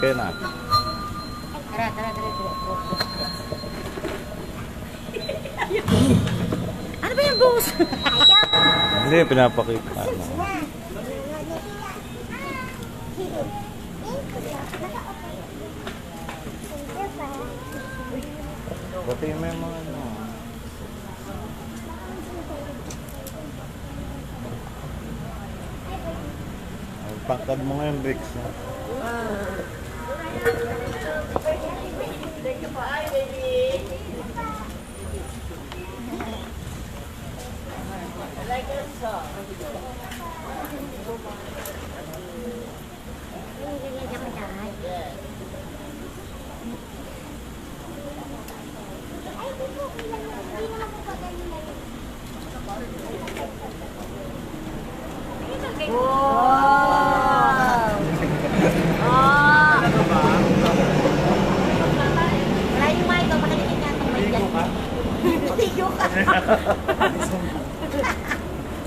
Kaya na. Tara, tara, tara. Ano ba yung boss? Hindi, pinapakita. Ano. Pati may mga ano. Ang pangkad mo ngayon, Bricks. No?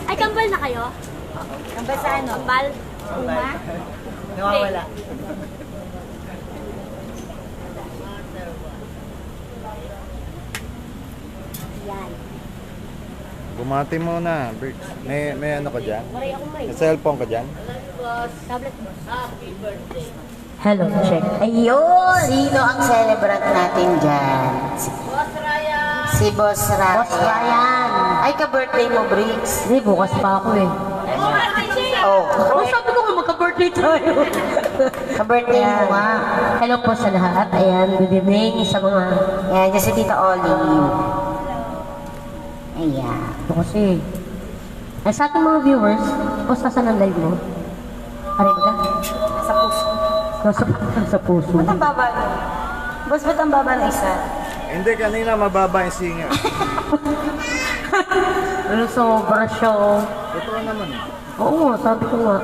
Ay, kambal na kayo? Kambal sa ano? Kambal? Uma? Nawawala. Yan. Bumati mo na, Bricks. May ano ka dyan? Maray ako may. May cellphone ka dyan? Tablet mo. Hello, check. Ayun! Sino ang celebrant natin dyan? Si Boss Ryan. Boss Ryan. Ay, ka-birthday mo, Bricks. Hindi, bukas pa ako eh. Oh. Oh, sabi ko nga magka-birthday tayo. Ka-birthday mo nga. Hello po sa lahat. Ayan, good evening sa mga... Yan, dyan si Tita Olive. Ayan. Ito kasi. Ay, sa ating mga viewers, post saan ang live mo? Aray ba? Sa puso. Sa puso. Ba't ang baba nun? Boss, ba't ang baba ng isa? Hindi, kanina mababa yung singer. Ano sobra siya oh. Totoo naman. Oo nga, sabi ko nga.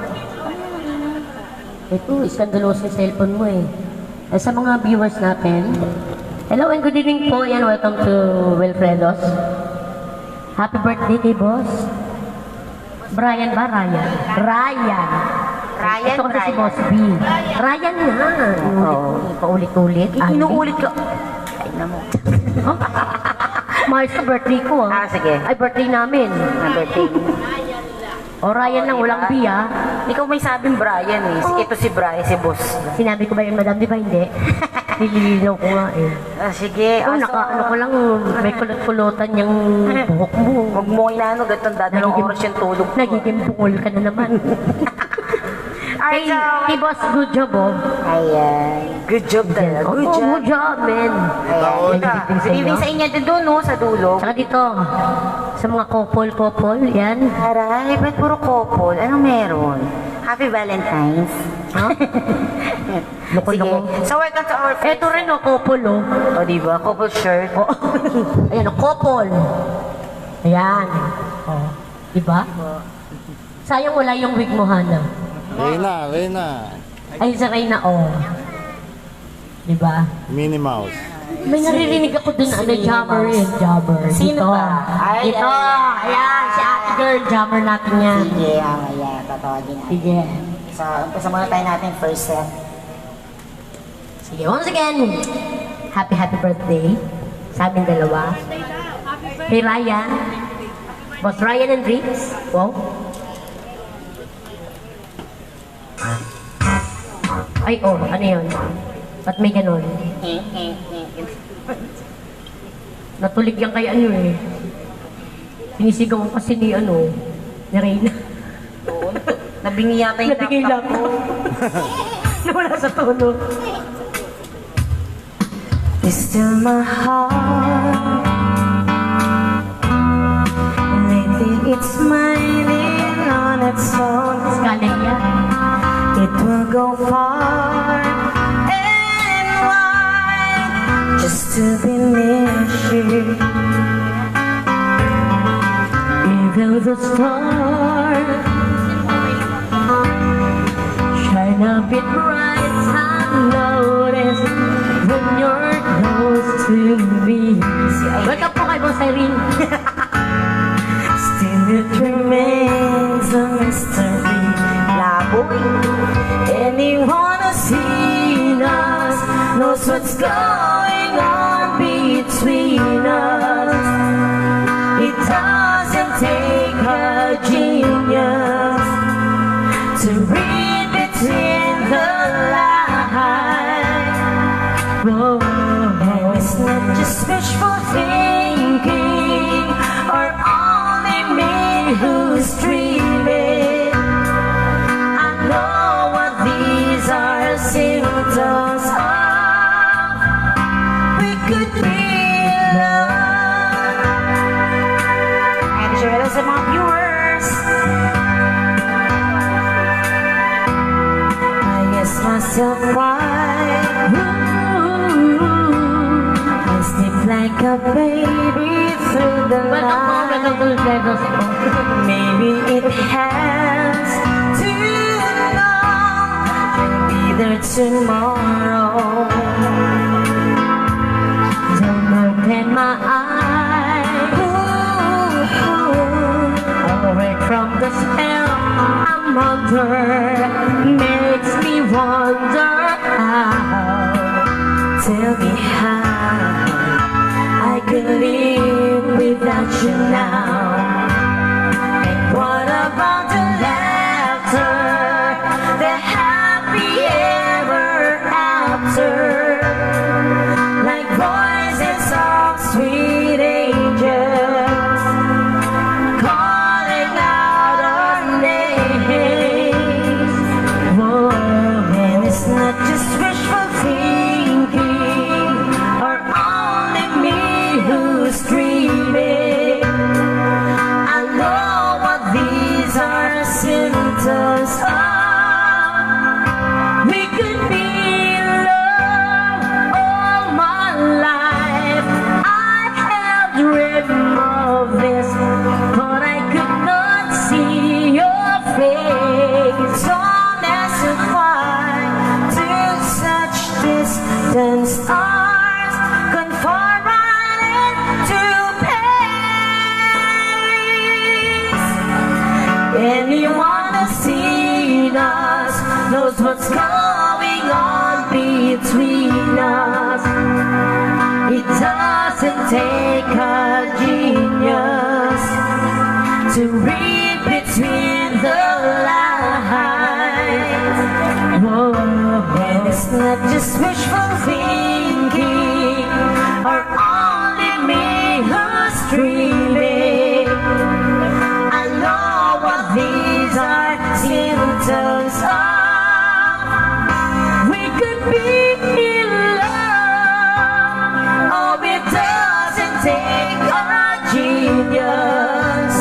Ito, iskandaloso yung cellphone mo eh. Ay, sa mga viewers natin, hello and good evening po and welcome to Wilfredo's. Happy birthday kay boss. Brian ba? Ryan? Ryan. Ryan, Ito kasi si Ryan. Boss B. Ryan nga. Paulit-ulit. Inuulit ko. Ay, namo. Mahal sa birthday ko ah. Ah, sige. Ay, birthday namin. Na birthday mo. O Ryan lang, walang B ah. Ikaw may sabing Brian eh. Ito si Brian, si Boss. Sinabi ko ba yun, madam? Di ba hindi? Nililinaw ko nga eh. Ah, sige. Oh, ano ko lang, may kulot-kulotan yung buhok mo. Huwag mo inano, gatong dadalong Nagiging- oras yung tulog ko. Nagiging bungol ka na naman. Ay, Hey, boss, good job oh. ayan. Good job talaga. Oh, Good job. good job, man. Ayan. Good evening sa inyo doon, no? Sa dulo. Tsaka dito, sa mga couple, yan. Aray, ba't puro couple? Anong meron? Happy Valentine's. Ha? Loko-loko. Sige. So, welcome to our first... Eto rin oh, couple oh. O, diba? Couple shirt. Oh. Ayan oh, couple. Ayan. Oh. Diba? Sayang wala yung wig mo, Hana. Reyna. Ay, sa Reyna, oh. Diba? Minnie Mouse. May naririnig ako dun, ano, jammer yun, jammer. Sino Dito. ba? Ay, Ito, ayan, si ate girl, jammer natin yan. Sige, ayan. Tatawagin natin. Sige. So, umpisa muna tayo natin first set. Sige, once again, happy birthday sa aming dalawa. Kay Ryan. Boss Ryan and Riggs. Wow. Ay, oh, ano yun? Ba't may ganon? Natulig yan kay ano eh. Sinisigaw ko kasi ni ano, ni Reyna. Nabingi yata yung Nabigay lang laptop ko. Nawala sa tono. It's still my heart. Lately it's smiling on its own. Galing yan. It will go far and wide just to be near you. Even the stars shine a bit bright. I notice when you're close to me. Welcome po kay Boss Irene. Still it remains a mystery. Laboy. And you wanna see the what's going on between us. It doesn't take a genius to read between the lines. Whoa, and it's not just wishful thinking or only me who's dreaming. I know what these are symptoms of. We could be in love. And share it sa mga viewers. I ask myself why I sleep like a baby through the night. Maybe it has too long. I'll be there tomorrow. Don't open my eyes. Away from the spell I'm under. Makes me wonder how. Tell me how I could live without you now. And what about the laughter, the happy ever after? Like voices of sweet angels calling out our names. Whoa, and it's not just wishful thinking or only me who's dreaming. I know what these are symptoms of. We could be in love all my life. I have dreamed of this, but I could not see your face. Don't ask why to such distant stars conform right into pace. Anyone who's seen us knows what's going on between us. It doesn't take a genius to read between the lines. Whoa, and it's not just wishful thinking or only me who's dreaming. I know what these are symptoms of. We could be in love. Oh, it doesn't take a genius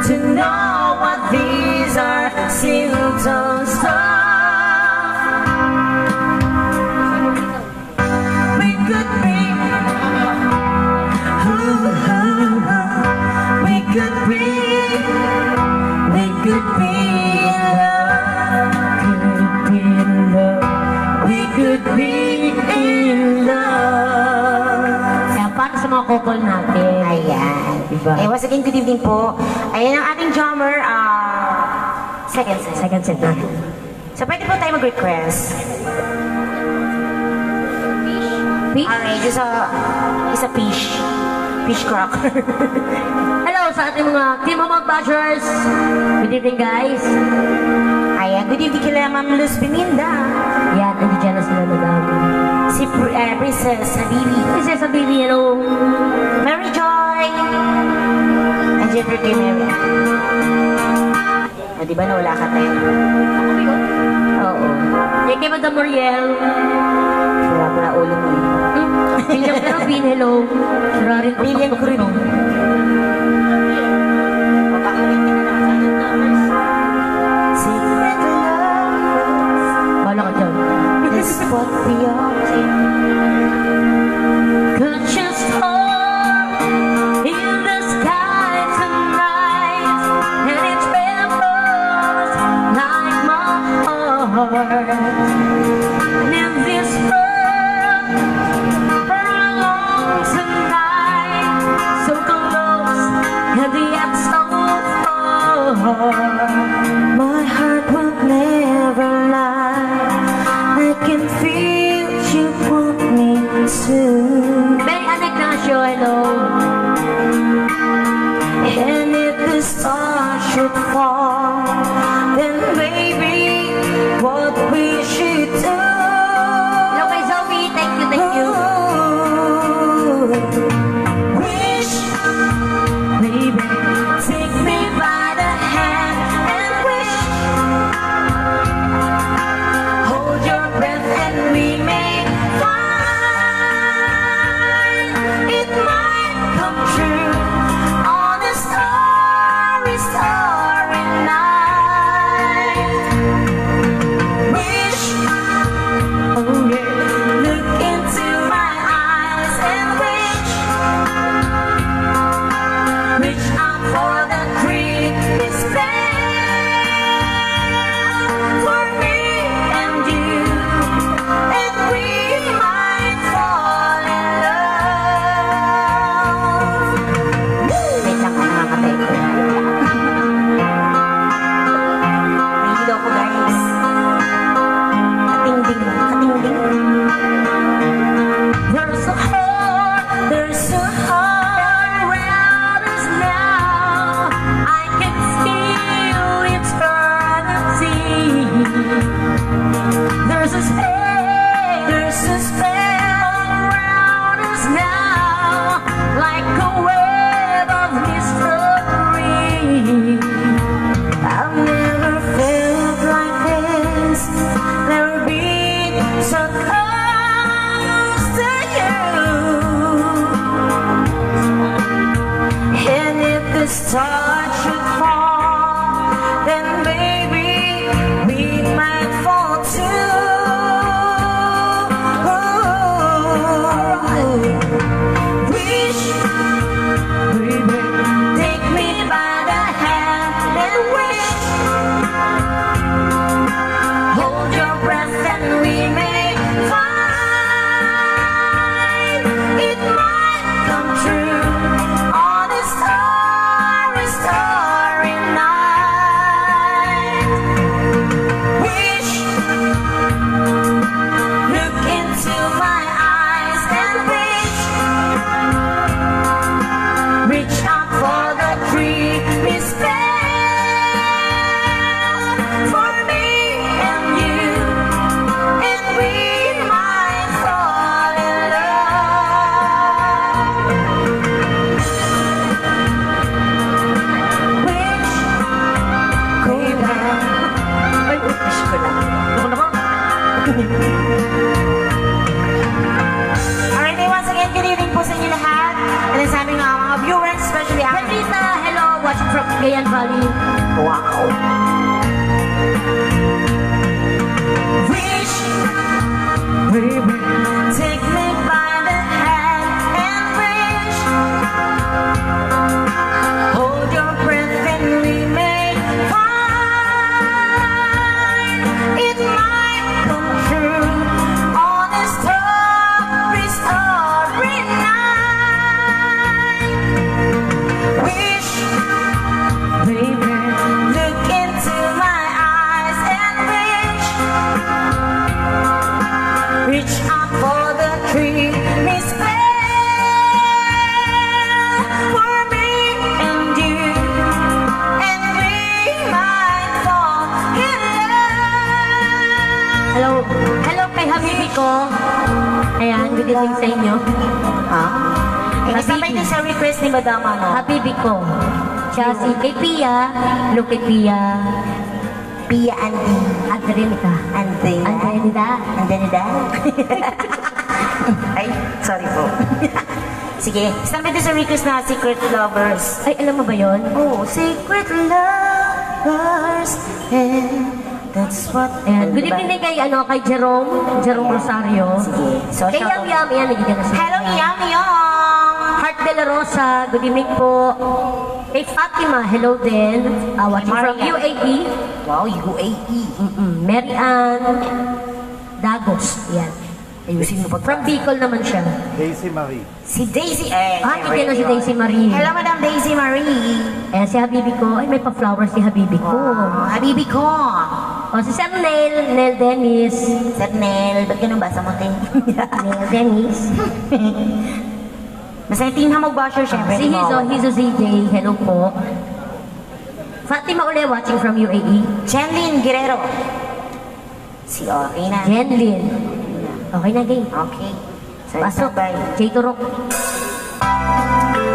to know what these are symptoms of. We could be, we could be, we could be in love, we could be in love. Kaya para sa mga couple natin. Ayan. Diba? Eh, once again, good evening po. Ayan ang ating drummer, second set. Second set na. So, pwede po tayo mag-request. Peace? Alright, isa fish. Fish cracker. Hello sa ating mga Team Mamot Bashers. Good evening, guys. Ayan, good evening kila Ma'am Luz Beninda. Yan, nandiyan na sila, madam. Si Princess Habibi. Princess Habibi, hello. Mary Joy. Andiyan po kay Mary. O, di ba nawala ka tayo? Oo. Yan kay Madam Muriel. Wala ko na ulo mo eh. William Carabin, hello. Sirarin ko William Carabin. Secret love. Bala ka dyan. This is what we all do. Could just hold in the sky tonight, and it trembles like my heart. And in this world, alone tonight, so close, and yet so far. My heart will never lie. I can feel you from soon. May Ignacio, hello. And if the stars should fall, then maybe what we should do. Hello kay Zoe, thank you, thank you. Wish, baby, take me by the hand and wish. Hold your breath and we may find it might come true on a starry, starry night. Wish, oh yeah, look into my eyes and wish. Reach out for the Christmas bell for me and you, and we might fall in love. Wait lang, nakakatay ko. Nahihilo ko, guys. Katingding, katingding. There's a heart around us now. I can feel eternity. There's a spell around us now, like a web of mystery. I've never felt like this, never been so close to you. And if the stars should fall, then maybe we might fall too. Wish, baby, take me by the hand and wish. Hold your breath and we may find it might come true on a starry, starry night. Wish, look into my eyes and wish. Reach out for the Christmas bell for me and you, and we might fall in love. Wish, go down. Ay, wish ko lang. Alright, once again, good evening po sa inyo lahat. And then sa aming mga viewers, especially ang Rita, hello, watching from Cagayan Valley. wow. Wish, baby, take me by the hand and wish. Hold your breath and we may find it might come true on a starry, starry night. Wish, baby, look into my eyes and wish. Reach out for the Christmas bell for me and you, and we might fall in love. Hello, hello kay Habibi ko. Ayan, good evening sa inyo. Kasama ito sa request ni Madam ano? Habibi ko. Siya si kay Pia, hello kay Pia. Pia Andy. Adrenica. Andrenida. Andrenida. Ay, sorry po. Sige, kasama ito sa request na Secret Lovers. Ay, alam mo ba yon? Oh, Secret Lovers. And that's what... Ayan, good evening din kay, kay Jerome Rosario. Sige. So, Kay Yam Yam, ayan, nagiging na siya. Hello, Yam Yam. Heart de la Rosa, good evening po. Kay Fatima, hello din. Watching from Maria. UAE. Wow, UAE. Mary Ann Dagos, yan. Ayusin mo pa. From Bicol naman siya. Daisy Marie. Si Daisy. Hindi na si Daisy Marie. Hello, Madam Daisy Marie. Si Habibi ko. Ay, may pa-flower si Habibi ko. Habibi ko. O, si Sir Nel Dennis. Sir Nel, ba't ganun basa mo, te? Nel Dennis. Basta yung Team Hamog Basher, syempre. Si Hizo CJ, hello po. Fatima Ule watching from UAE. Jenlyn Guerrero. Si okay na. Jenlyn. Okay na, game. Okay. So, Pasok. bye. Jay Turok.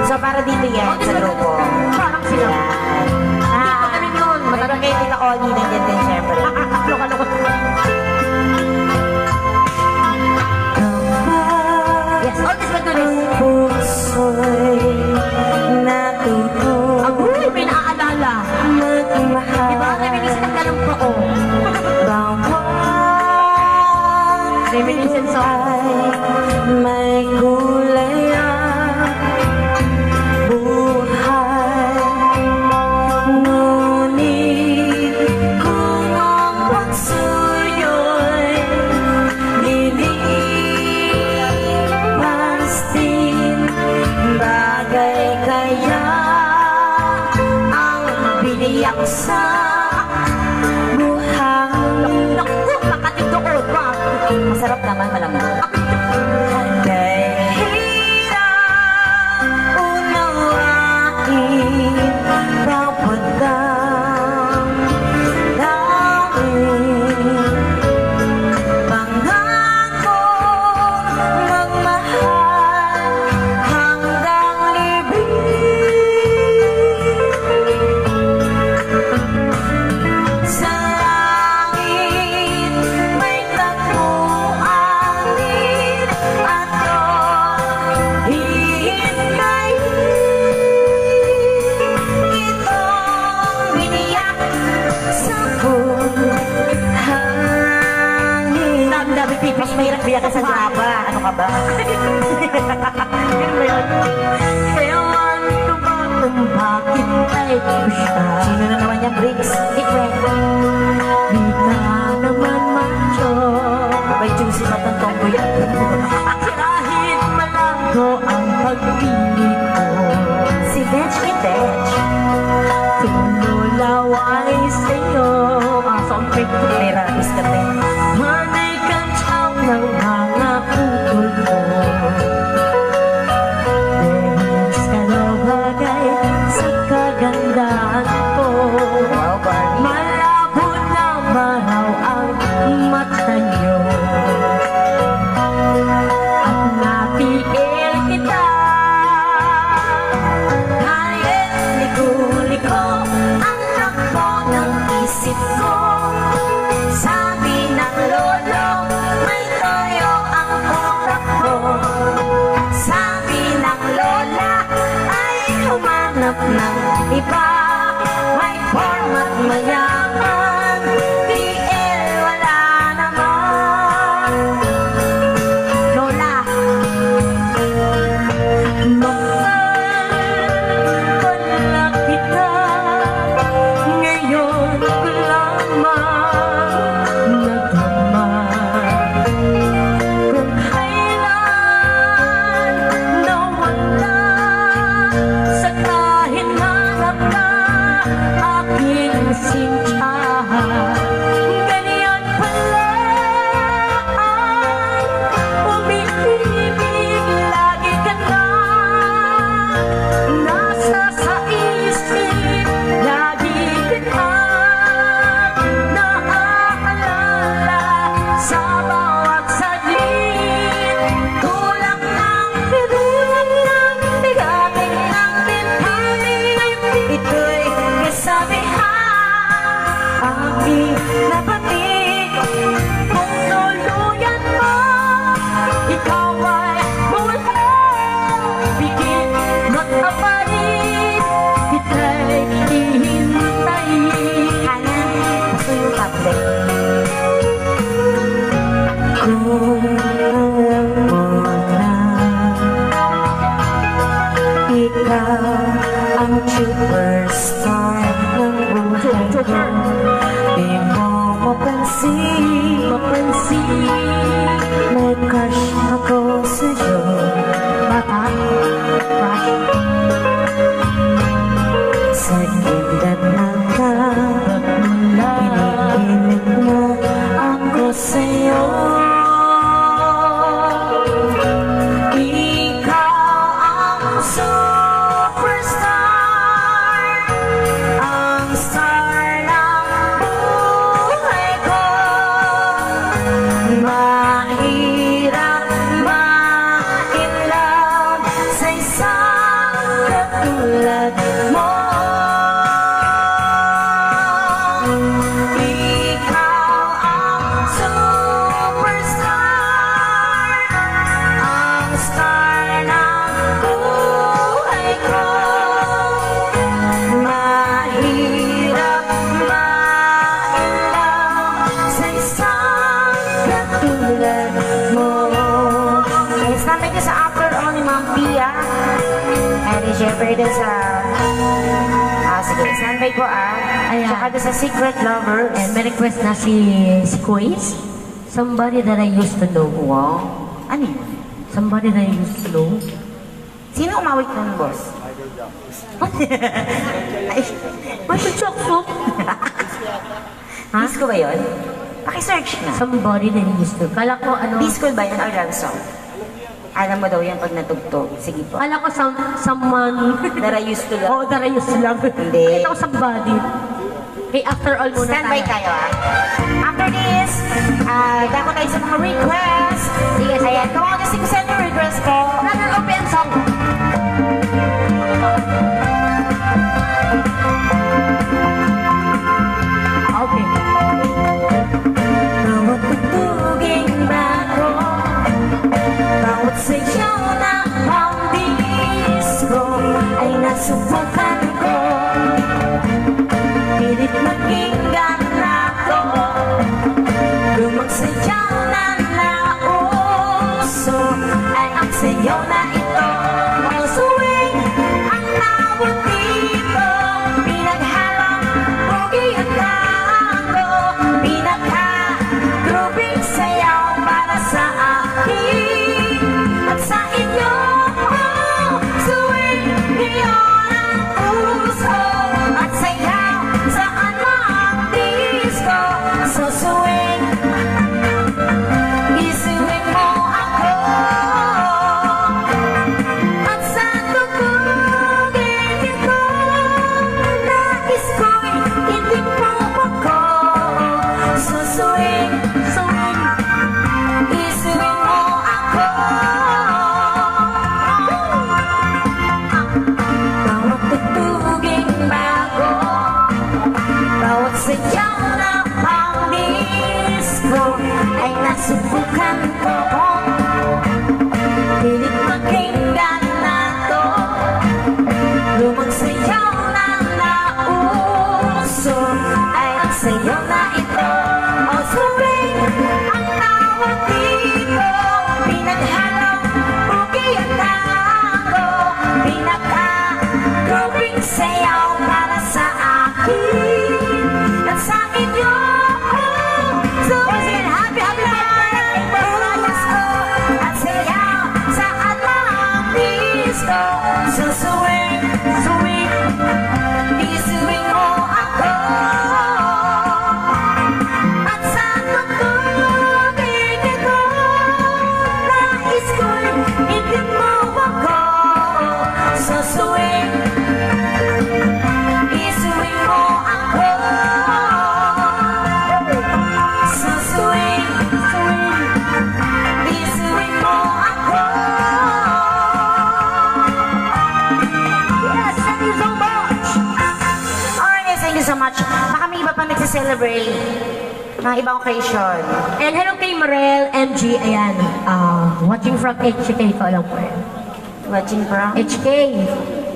So, para dito yan sa grupo. Parang sila. Yan. Magaling yun. Matagal kayo Tita Oli, nandiyan din syempre. Loko-loko. Yes, all this but do this. Puso'y natuto. Agoy, may naaalala. Magmahal. Diba? Reminiscent ang galong pa ko. Reminiscent song. May kulay ang buhay. Ngunit kung ang pagsuyo'y lilipas din, bagay kaya ang biniyak sa buhay. Naku, nakatituod pa. Masarap naman malamang. Kay hirap unawain bawat damdamin. Pangako magmahal hanggang libing. Sa langit may tagpuanin at doon hihintayin itong biniyak sa buhangin. Dami people. Mas mahirap biyakan sa graba. Ano ka ba? Ewan ko ba kung bakit ay siya? Sino na naman yung bricks? Ikaw. Di ka naman macho. May juicy matang tomboy. Kahit malanggo ang pagpili ko. Si Vetch ni Vetch. Tululaway sa'yo. Song break to Therapist ka rin. Hanay kang chow ng mga utol ko. Dahil sa bagay sa kagandahan ko. Wow, Barney. Malabo na maraw ang mata niyo. At natigil kita. Kahit liko-liko ang takbo ng isip ko. Sabi ng lolo, may toyo ang utak ko. Sabi ng lola, ay humanap ng iba. May format mayaman, TL wala naman. Lola, Mahal na kita, ngayon ko lamang nadama. Kung kailan nawala sa kahit hanap ka aking sintahan. Ganyan pala ay umiibig, lagi ka na nasa sa isip, lagi kita naaalala sa bawat saglit. Tulak ng bigatin ng dibdib, ito'y kasabihan, aking nabatik. Kung tuluyan mo, ikaw ay mula, bigit mag-apalit, kita'y hihintayin. Hana, gusto yung tablet. Kung alam mo na ikaw ang superstar ng buhay ko, di mo mapansin, may crush ako sa'yo. bata, crush, Sa gilid ng ka, mula, hinihiling standby din sa after all ni Ma'am Pia. And di syempre din sa... sige, standby po Ayan. Tsaka din sa Secret Lovers. And may request na si Quiz. Somebody that I used to know. Wow. Ano yun? Somebody that I used to know. Sino umawit nun, boss? Michael Jackson. Disco ba yun? Paki-search na. Somebody that I used to. Kala ko ano... Disco ba yun or love song? Alam mo daw yan pag natugtog. Sige po. Kala ko someone... That I used to love. Oo, that I used to love. Hindi. Kita ko somebody. Okay, after all muna Standby tayo After this, dako tayo sa mga request. Sige, sige. Ayan, come on, just send your request ko. Another open song. Okay. Bawat tugtuging bago, bawat sayaw ng pambihis ko, ay nasubukan ko. Pilit maging ganado, lumagsayaw na nauso, ay ang sayaw na ito. Masuwing ang tawag dito, pinaghalang bugi at tango, pinagka-grooving sayaw para sa akin at sa inyo. Suwing ngayon ang puso at sayaw saan mang disco. So suwing, isuwing mo ako at sa tugtugin ito, nais ko'y hindi mo ako. So suwing, isuwing mo ako. Bawat tugtuging bago, bawat sayaw na pang-disco, ay nasubukan ko. Pilit maging ganado, lumang sayaw na nauso, ay ang sayaw na ito. O suwing ang tawag dito, pinaghalang bugi at tango, pinaka-grooving sayaw para sa akin at sa inyo. So happy birthday, puso at sayaw saan mang disco. So suwing, isuwing mo ako at sa tugtugin ito, nais ko'y hindi mo ako. So suwing, isuwing mo ako. So suwing, isuwing mo ako. Yes, thank you so much. Alright, thank you so much. Baka may iba pang nagsiselebrate ng ibang occasion. And hello kay Marel MG. Ayan. Watching from HK ko lang po. Watching from HK.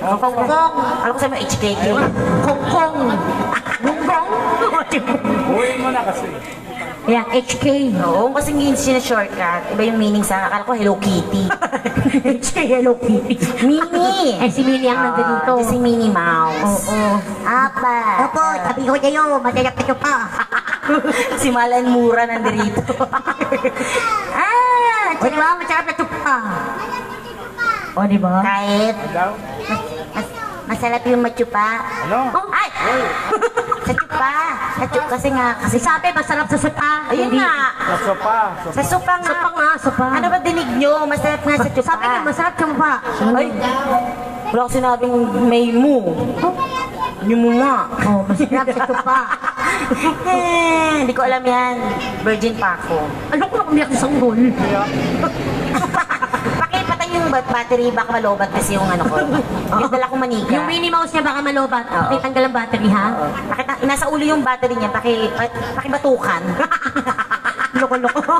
Hong Kong. Alam ko sabi mo HKK. Hong Kong. Hong Kong. Uwi mo na kasi. Ayan, HK. Oo, kasi hindi shortcut. Iba yung meaning sa akala ko Hello Kitty. HK, Hello Kitty. Minnie! Eh, si Minnie ang nandito. Si Minnie Mouse. Oo. Apa! Opo, sabi ko kayo, matayap ka pa. Si Malan Mura nandito. O, di ba? Masarap na tupa. O, di ba? Kahit Daw? masarap yung matsupa. Ano? Oh, Ay! Sa tsupa. Sa tsupa kasi nga. kasi sabi, masarap sa supa. Ayun Hindi. nga. Sa sopa. Sa supa nga. Supa nga, supa. Ano ba dinig nyo? Masarap nga sa tsupa. Sabi nga, masarap sa supa. Ay! Wala ko sinabing may mu. Yung mu nga. Oh, masarap sa supa. Hindi ko alam yan. Virgin pa ako. Ano ko na kumiyak sa sanggol? Pakipatay yung battery, baka malobat kasi yung ano ko. Yung dala kong manika. Yung Minnie Mouse niya baka malobat. Oo. May tanggal ang battery, ha? Nasa ulo yung battery niya, pakibatukan. Loko-loko.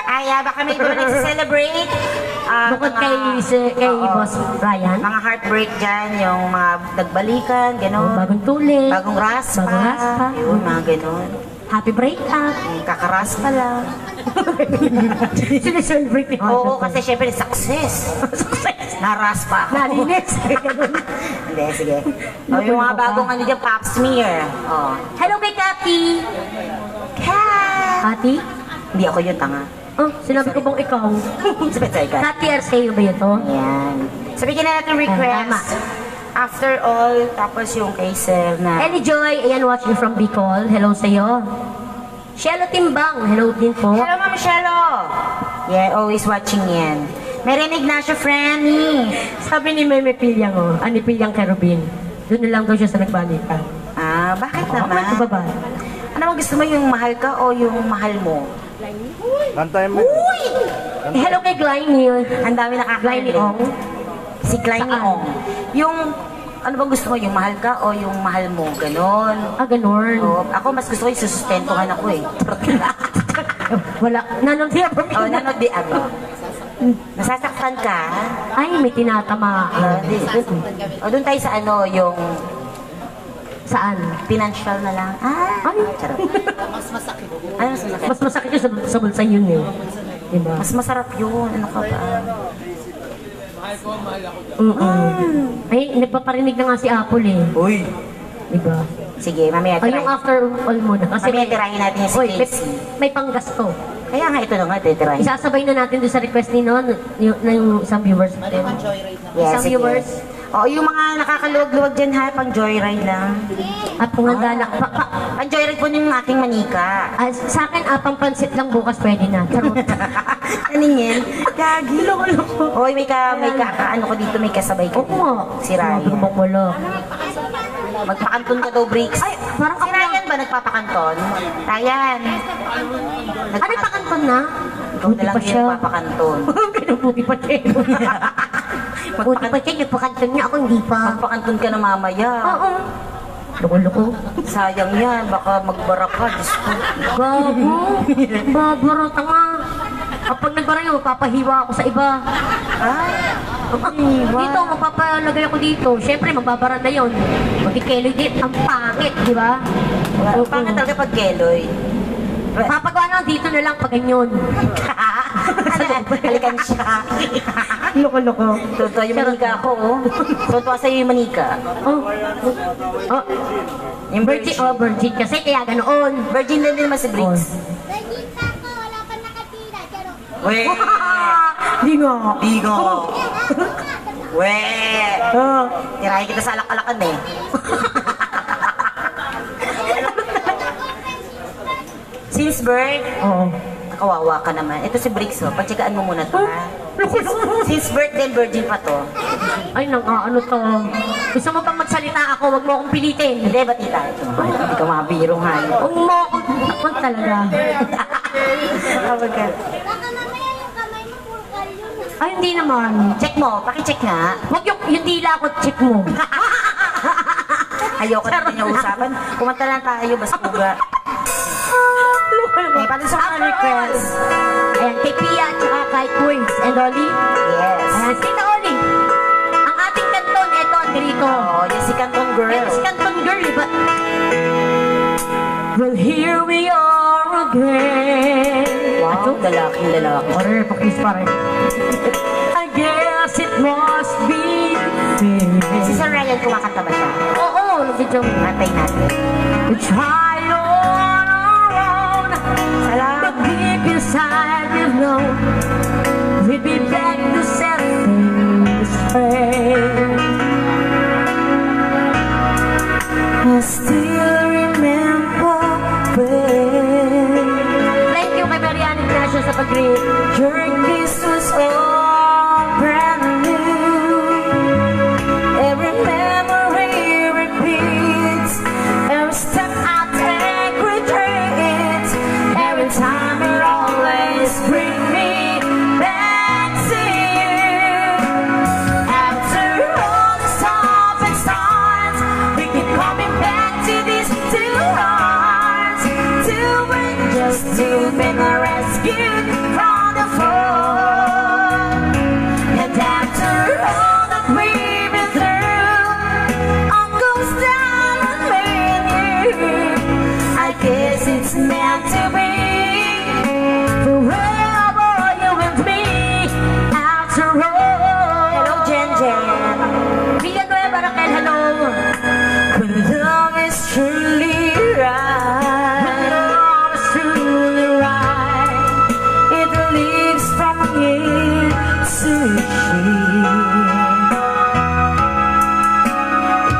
Ay, baka may iba nagsiselebrate. Bukod kay Boss Ryan. Mga heartbreak dyan, yung mga nagbalikan, gano'n. Bagong tulit. Bagong raspa. Bagong raspa. Yun, mga gano'n. Happy breakup. Kakaras pa lang. Sineselebrate ni Oo, kasi syempre success. Success. Naras pa ako. Nalinis. Hindi, sige. O, yung mga bagong ano dyan, pap smear. Oh. Hello kay Kati. Kat! Kati? Hindi ako yun, tanga. Oh, sinabi ko bang ikaw? Sabi tayo, Kat. Kati Arceo ba yun to? Ayan. Sabihin na natin Tama. request. After all, tapos yung kay Sir na... Ellie Joy, ayan, watching from Bicol. Hello sa'yo. Shelo Timbang, hello din po. Hello, Ma'am Shelo! Yeah, always watching yan. Mary Ignacio Franny. Sabi ni Meme Pilyang, oh, ani Pilyang Kerubin. Doon na lang daw siya sa nagbalikan. Ah, bakit naman? Ano ba ba? Ano mo gusto mo, yung mahal ka o yung mahal mo? Kantayin mo. Hello kay Glynie. Ang dami Glynie Ong. Si Glynie Saan? Ong. Yung, ano bang gusto mo, yung mahal ka o yung mahal mo? Ganon. Ah, ganun. So, ako mas gusto ko yung susustentuhan ako eh. Wala. Nanon siya pa Oh, nanood di ano. Nasasaktan ka? Ay, may tinatamaan. Doon tayo sa ano, yung Saan? financial na lang. Ah, Ay, charot. Ano mas masakit? mas masakit yun sa bulsa yun eh. Diba? Mas masarap yun. Ano ka ba? Ay, nagpaparinig na nga si Apple eh. Uy! Diba? Sige, mamaya Ay, yung tirahin. after all muna. Kasi Mamaya tirahin natin si Uy, may, Casey. may panggasto. Kaya nga ito na nga, titirahin. Isasabay na natin doon sa request ni Non, yung isang viewers natin. Yeah, Isang sige. viewers. Oo, yung mga nakakaluwag-luwag dyan ha, pang joyride lang. At panganda na. Pang joyride po yung aking manika. Sa akin, pang-pansit lang bukas pwede na. Charot. Aningin? Gagi. Oy, may ano ko dito, may kasabay ka. Oo nga. Si Ryan. Sabi ko bang wala. Magpakanton ka daw, Bricks. Ay, parang si Ryan ba nagpapakanton? Ryan. Ano yung pakanton na? Ikaw na lang yung papakanton. Kinubuti pa siya. Buti pa siya, nagpakanton niya ako, hindi pa. Magpakanton ka na mamaya. Oo. Loko-loko. Sayang yan, baka magbara ka. Diyos ko. Gago. Babaro, tanga. Kapag nagbara yun, mapapahiwa ako sa iba. Ay, Dito, magpapalagay ako dito. Siyempre, magbabara na yun. Magkikeloy din, ang pangit, di ba? pangit talaga pag keloy. Papagawa na dito na lang pag ganyan. Halikan siya. Loko-loko. Totoo yung manika ako, oh. Totoo sa'yo yung manika. Oh. Oh. Yung Virgin, oh, virgin kasi kaya ganoon. Virgin na din naman si Briggs. Weh! Di nga. Bigo! Weh! Tirahin kita sa alak-alakan eh. Since birth, Oo. kawawa ka naman. Ito si Briggs, oh. Pagtsagaan mo muna to, ha? Since birth din, virgin pa to. Ay, ano to? Gusto mo bang magsalita ako? Huwag mo akong pilitin. Hindi, ba't ita? Hindi ka mabiro, ha? Huwag mo akong takot talaga. Kapag ka. Ay, hindi naman. Check mo, pakicheck nga. Huwag yung dila ko, check mo. Ayoko na din yung usapan. Kumanta lang tayo, baskuga. Eh, paano sa mga request? Ayan, kay Pia at saka kay Queens and Oli. Yes. Ayan, Sita Oli. Ang ating kanton, eto, Grito. Oh, yung si Canton Girl. Si kanton girl, but... Well, here we are again. Wow, lalaking lalaki. Pare, pakis pa rin. I guess it must be Si fair. Sir Ryan, kumakanta ba siya? Oo, nag-jump. Antay natin. We try on our own, Salamat. but deep inside we know we'd be back to set things straight. I still remember when Thank you kay Mariana Ignacio sa pag-greet. your kiss was all brand new. Every memory repeats. Every step I take retreats. Every time it always brings me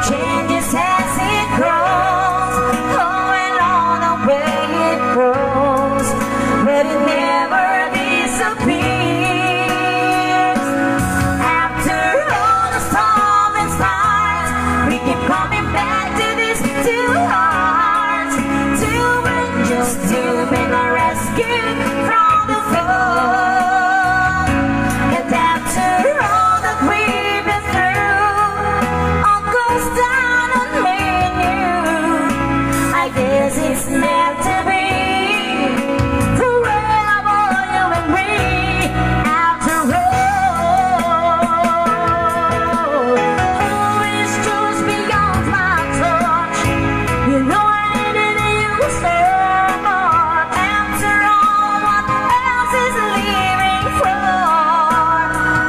changes as it grows, going on the way it grows, but it never disappears. After all the storms and stars, we keep coming back to these two hearts, two angels, two men are rescued from the fall. And after all that we've been through, all goes down on me and you. I guess it's meant to be forever, you and me. After all, oh, it's just beyond my touch. You know I needed you so much. After all, what else is living for?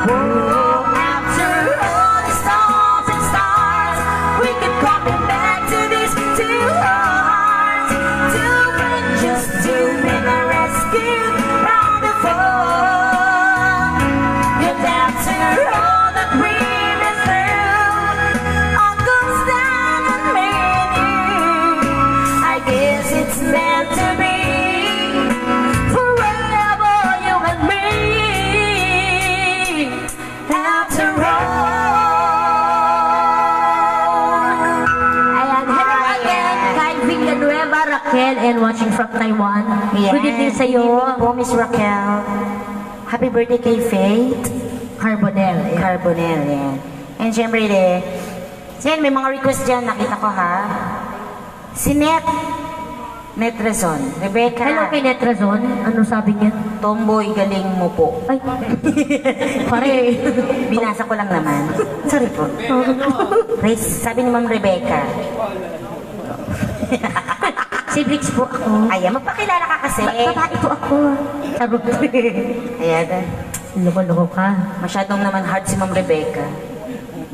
Whoa, after all the storms and stars, we keep coming back to these two hearts, two angels, two men are rescued from the fall. And after all that we've been through, all goes down on me and you. I guess it's meant to be forever, you and me. After all. Ayan, hello again kay Villanueva Raquel and watching from Taiwan. Good evening sa iyo. Po, Miss Raquel. Happy birthday kay Faith Carbonell. Ayan. Carbonell, yan. And syempre, may mga request dyan, nakita ko ha. Si Netrezon, Rebecca. Hello kay Netrazon. Ano sabi niya? Tomboy, galing mo po. Ay, pare. Binasa ko lang naman. Sorry po. Grace, sabi ni Ma'am Rebecca. Si Brix po ako. Ayan, magpakilala ka kasi. Babae po ako. Charot. Ayan, Loko-loko ka. masyadong naman hard si Ma'am Rebecca.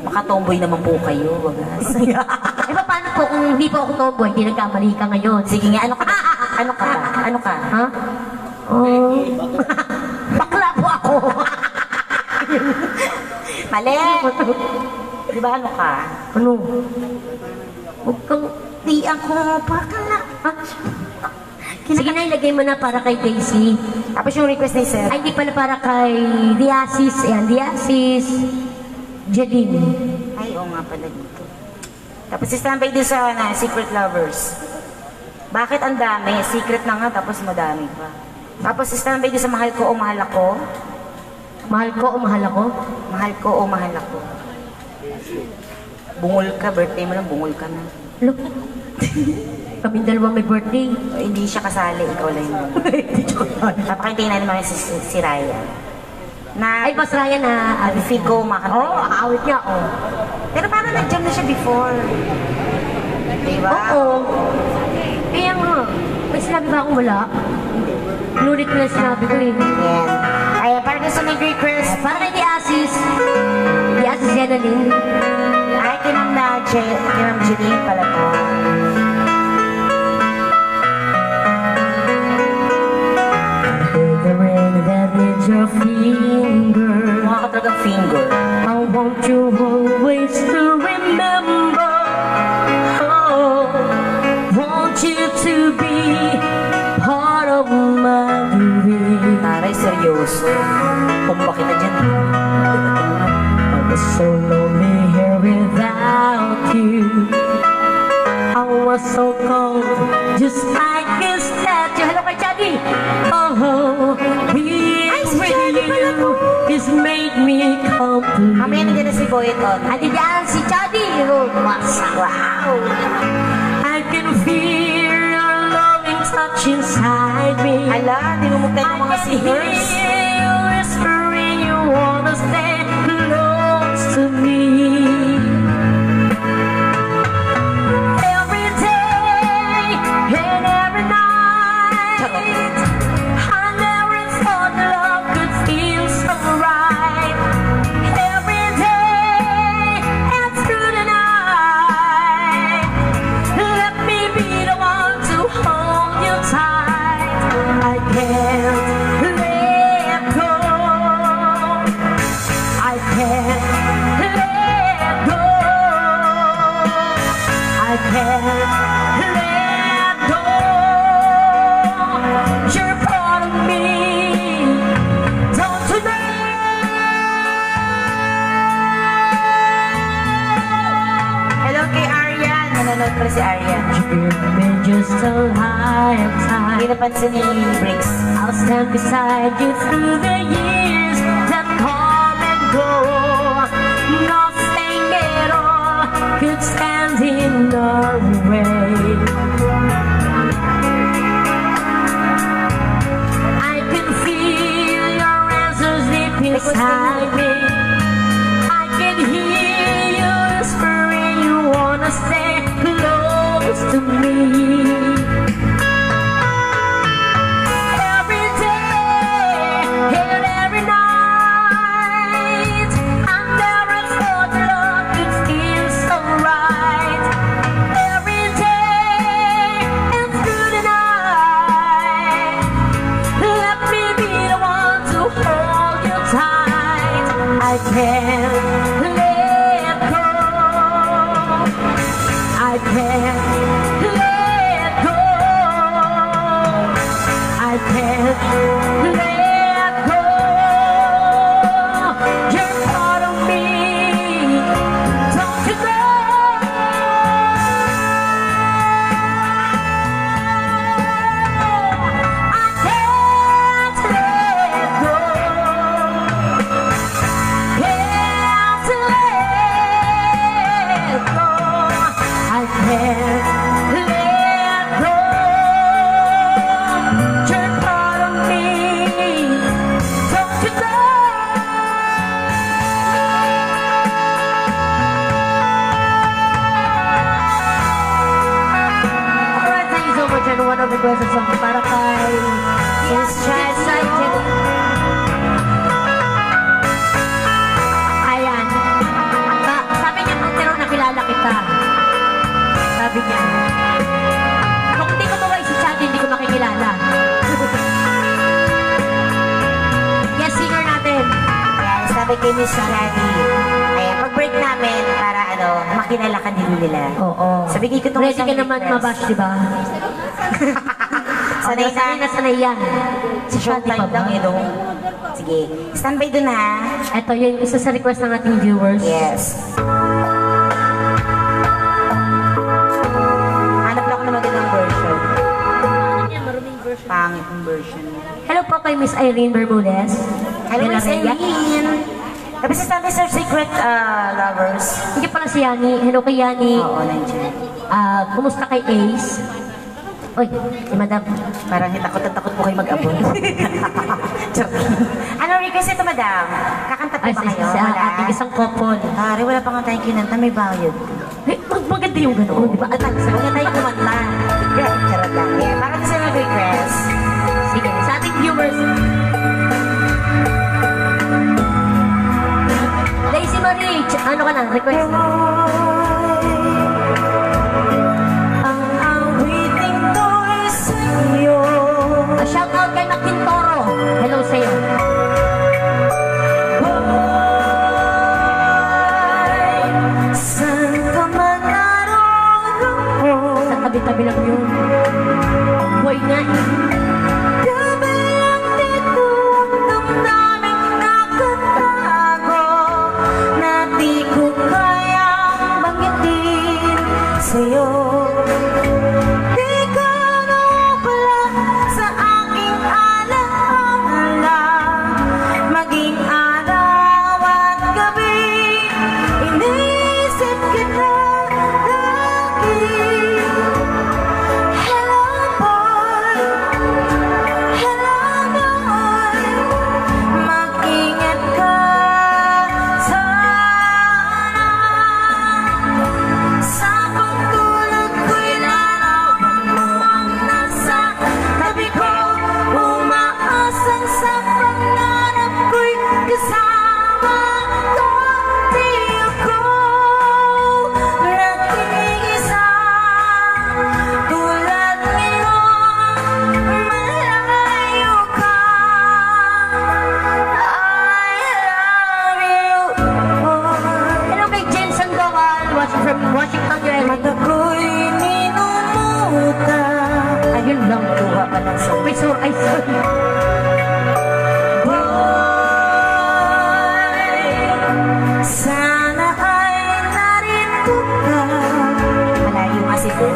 Baka tomboy naman po kayo, wagas. Eh, paano po kung hindi po ako tomboy, hindi nagkamali ka ngayon? Sige nga, ano ka? Ano ka? Ano ka? Ha? Oh. Bakla po ako. Mali! Di ba ano ka? Ano? Huwag kang... Di ako bakla. Sige na, ilagay mo na para kay Daisy. Tapos yung request ni Sir. Ay, hindi pala para kay Diasis. Ayan, Diasis. Jeline. Ay, oo nga pala dito. Tapos standby din sa Secret Lovers. Bakit ang dami? Secret na nga, tapos madami pa. Tapos standby din sa Mahal Ko o Mahal Ako. Mahal ko o mahal ako? Mahal Ko o Mahal Ako. Bungol ka, birthday mo lang, bungol ka na. Look. Kaming dalawa may birthday. Hindi siya kasali, ikaw lang yun. Papakintingnan naman si Raya. Na, Ay, Boss Ryan na. feel ko makakanta. Oo, aawit niya, oh. Pero parang nag-jam na siya before. Diba? Oo. Kaya nga, may sinabi ba akong wala? Nulit ko na sinabi ko eh. Yan. Ay, parang gusto nag-request. Para kay Diasis. Diasis Jenaline. Ay, kay Ma'am Jeline pala to. The ring that needs your finger. Mukha ka talagang finger. I want you always to remember. Oh, want you to be part of my dream. Taray, seryoso. Pumba kita dyan. I was so lonely here without you. I was so cold, just like a statue. Hello kay Chadi. Oh, being with you has made me complete. Mamaya nandiyan na si Boyeton. Andi diyan si Chadi. Oh, wow. I can feel your loving touch inside me. Ala, dinumugtay ng mga singers. I can hear you whispering you wanna stay close to me. Every day and every night, I never thought love could feel so right. Every day and through the night, let me be the one to hold you tight. I can't let go. si Arya. Give me just a lifetime. Hindi napansin ni Briggs. I'll stand beside you through the years that come and go. Nothing at all could stand in our way. I can feel your answers deep inside me. I can hear you whispering you wanna stay close to me. Every day and every night, I never thought love could feel so right. Every day and through the night, let me be the one to hold you tight. I can't let go. I can't let go. I can't let go. You're part of me. Don't you know? I can't let go. Can't let go. I can't let go. You're part of me. Don't you know? Alright, thank you so much. And one of the questions song para kay Miss Excited. Ayan. Sabi niya, pero nakilala kita. Sabi niya, kung hindi ko maway si Chad, hindi ko makikilala. Yes, singer natin. Ayan, sabi kay Miss Shani. Ayan, pag-break namin para makilala ka din nila. Oo. Sabi ko itong Ready ka naman mabash, di ba? Sanay Sanay na na. sanay yan. Sa showtime lang ito. Sige, standby dun ha. Ito yung isa sa request ng ating viewers. Yes. Hanap lang ako ng magandang version. Pangit yung version. Hello po kay Miss Irene Bermudez. Hello, Miss Villarreal. Eileen. Tapos sa Standby Sir Secret Lovers. Hindi pala si Yani. Hello kay Yani. Oo, nandiyan. Kumusta kay Ace? Uy, si Madam. Parang takot at takot po kayo mag-abot. Joking. Ano request ito, madam? Kakanta po Ay, ba kayo? sa ating isang couple. Pare, wala pa nga tayong kinanta, may bayad. Eh, maganda yung gano'n, di ba? At ang Huwag na tayong kumanta. Charot lang. Yeah, parang gusto nag-request. sige, sa ating viewers. Daisy Marie, ano ka na? Request. Ang awiting ko'y sa'yo. Shout out kay Makintoro. Hello sa'yo. Saan ka man naroon? Sa tabi-tabi lang yun. Boy nga eh. Gabi lang dito ang damdaming nakatago na di ko kayang banggitin sa'yo. Di ka nawala sa aking alaala, maging araw at gabi, inisip kita lagi. Hello boy, hello boy, mag-ingat ka sana. Sa pagtulog ko'y larawan mo ang nasa tabi ko, umaasang sa pangarap ko'y kasama ko. Di ako nag-iisa tulad ngayon, malayo ka. I love you more. Hello kay Jen Sandoval, watching from Washington, USA. Mata ko'y minumuta. Ayun lang. Tuwa pa ng sa May sore eyes. Boy, sana ay narito ka. Malayo nga si Boy.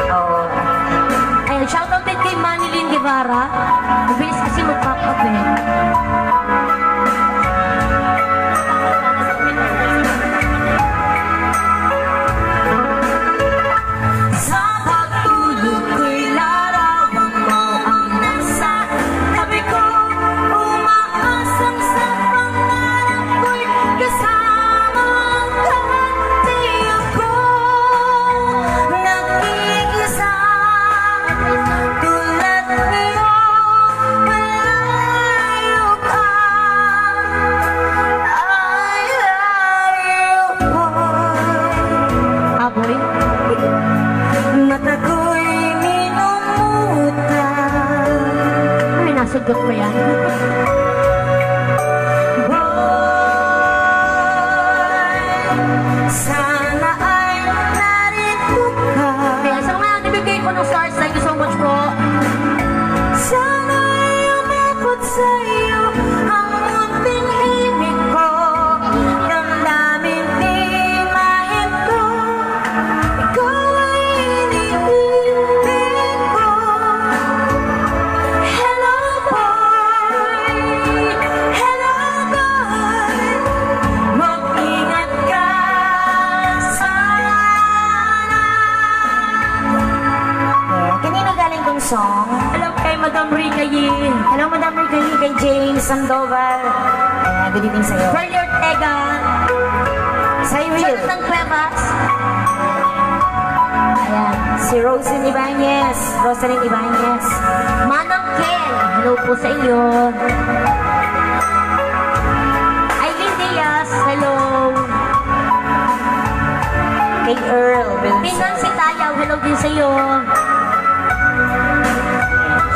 Oo. Ayun, shoutout din kay Manilyn Guevara. Mabilis kasi mag-pop up eh. Sa pagtulog ko'y larawan mo ang nasa tabi ko. Umaasang sa pangarap ko'y kasama ka. Di ako nag-iisa. Tulad niyo, malayo ka. Ay, layo ko. Aboy. Mata ko'y minumuta. Ay, nasugot mo yan. Sana ay narito ka. Kaya sa mga nabigay ko ng stars, thank you so much po. Sana ay umabot sa'yo ang munting himig ko. Damdamin timahin ko. Ikaw ay iniibig ko. Hello boy, hello boy. Mag-ingat ka sana. Kanino galing tong song? Alam kay Madam Rika Yin. Hello, Madam Mercury, kay James Sandoval. Good evening sa'yo. Fernie Ortega. Cyril. Jonathan Cuevas. Ayan. Si Rosalyn Ibanez. Rosalyn Ibanez. Manang Ken. Hello po sa inyo. Aileen Diaz. Hello. Kay Earl Wilson. Pinan si Tayaw. Hello din sa iyo.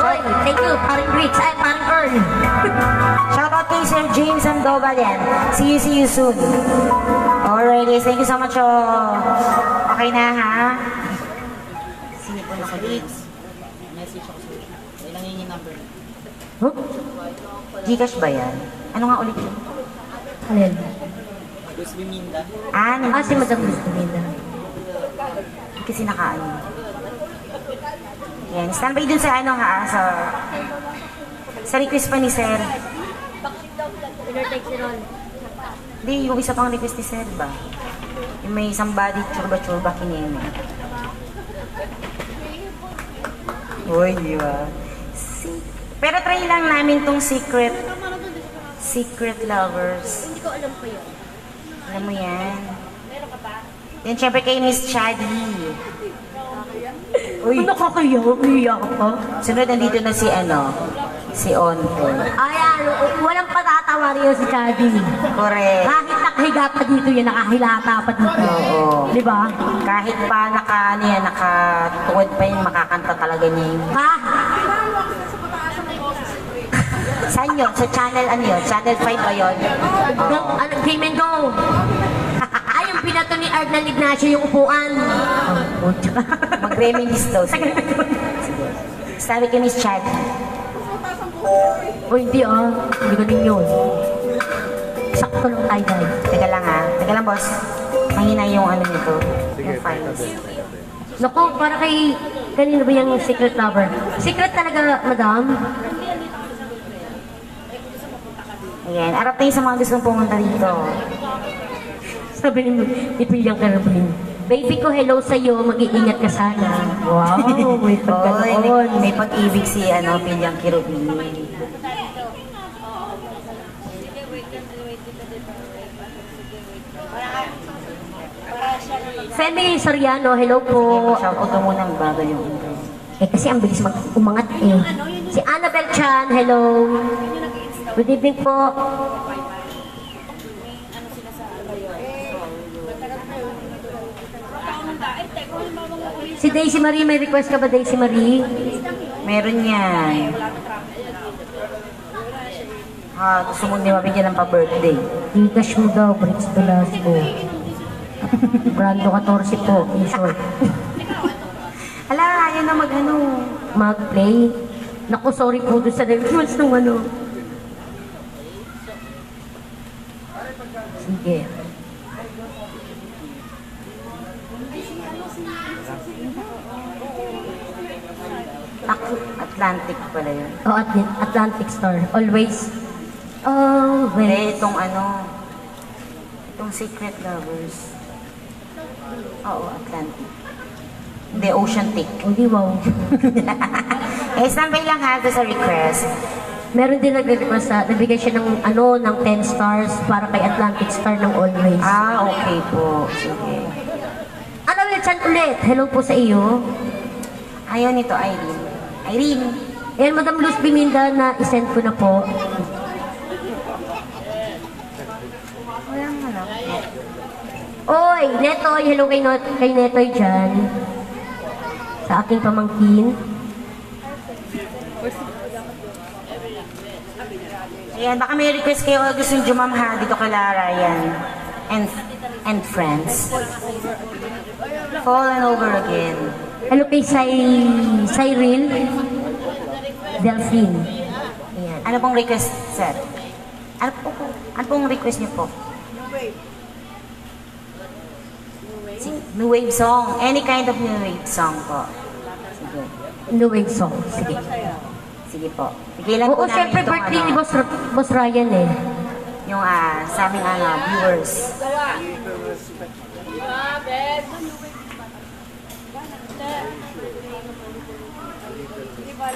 Oy, thank you. Paring Rich. Ay, paring Earl. Shoutout kay Sir James Sandoval yan. See you soon. Alrighty, thank you so much. Okay na ha? Sige po na ko dito. Huh? Gcash ba yan? Ano nga ulit yun? Alin? Ano? Ah, si Madam Cristina. Kasi nakaano. Yan, standby dun sa ano ha, sa request pa ni Sir. Pinortek si Ron. Hindi, yung isa pang request ni Sir ba? Yung may somebody churba-churba kineme. Uy, di ba? Pero try lang namin tong Secret Lovers. Hindi ko alam pa yun. Alam mo yan? Then syempre kay Miss Chadi. Uy, Ano kakaya? Umiyak pa. sunod nandito na si si Onto. Ayan, walang patatawa rin si Chadi. Correct. Kahit nakahiga pa dito yan, nakahilata pa dito. Oo. Di ba? Kahit pa nakatuwad pa yun, makakanta talaga niya yun. Ha? Saan yun? Sa channel ano yun? Channel 5 ba yun? Go, ano, game and go. Ay, yung pinato ni Arnal Ignacio yung upuan. Oh, Mag-reminis daw siya. Sabi kay Miss Chad. O hindi ah, hindi ganun yun. Sakto lang tayo guys. Teka lang ha. Teka lang boss. Mahina yung ano nito. Sige, Yung files. Naku, para kay, kanino ba yung secret lover? Secret talaga, madam? Ayan. Arap tayo sa mga gustong pumunta dito. Sabi ni Pilyang Carabin, baby ko, hello sa'yo, mag-iingat ka sana. Wow, may Oy, pagkanoon. may pag-ibig si Pilyang Kirubin. Femi Soriano, hello po. Shoutout mo muna ang bagal yung intro. Eh kasi ang bilis umangat eh. Si Annabel Chan, hello. Good evening po. Si Daisy Marie, may request ka ba Daisy Marie? Meron yan. Gusto mo hindi mabigyan ng pa-birthday. Gcash mo daw, Brits Velasco. Brando 14 po, in short. Hala, ayaw na mag-ano. Mag-play. Naku, sorry po doon sa request ng ano. Sige. Atlantic pala yun. O, Atlantic Star. Always. Hindi, Always. itong Secret Lovers. Oo, Atlantic. Hindi, Ocean Tick. Hindi, wow. Standby lang ha, doon sa request. Meron din nag-request sa, nabigay siya ng, ng 10 stars para kay Atlantic Star ng Always. Okay po. Sige. Ano ulit, chan ulit? Hello po sa iyo. Ayaw nito, Irene. Irene! Ayan, Madam Luz Biminda na isend ko na po. Walang hanap. Oy, Netoy, hello kay Netoy dyan. Sa aking pamangkin. Ayan, baka may request kayo o gusto nyo ma'am ha, dito kay Ryan. And friends. Fallen over again. Hello kay Cyril Delphine. Ayan. Ano pong request, sir? Ano pong request niyo po? New wave song. Any kind of new wave song po. Sige. New Wave Song. Sige. Sige po. Bigay lang Oo, po namin syempre itong birthday ni Boss Ryan eh. yung sa aming viewers.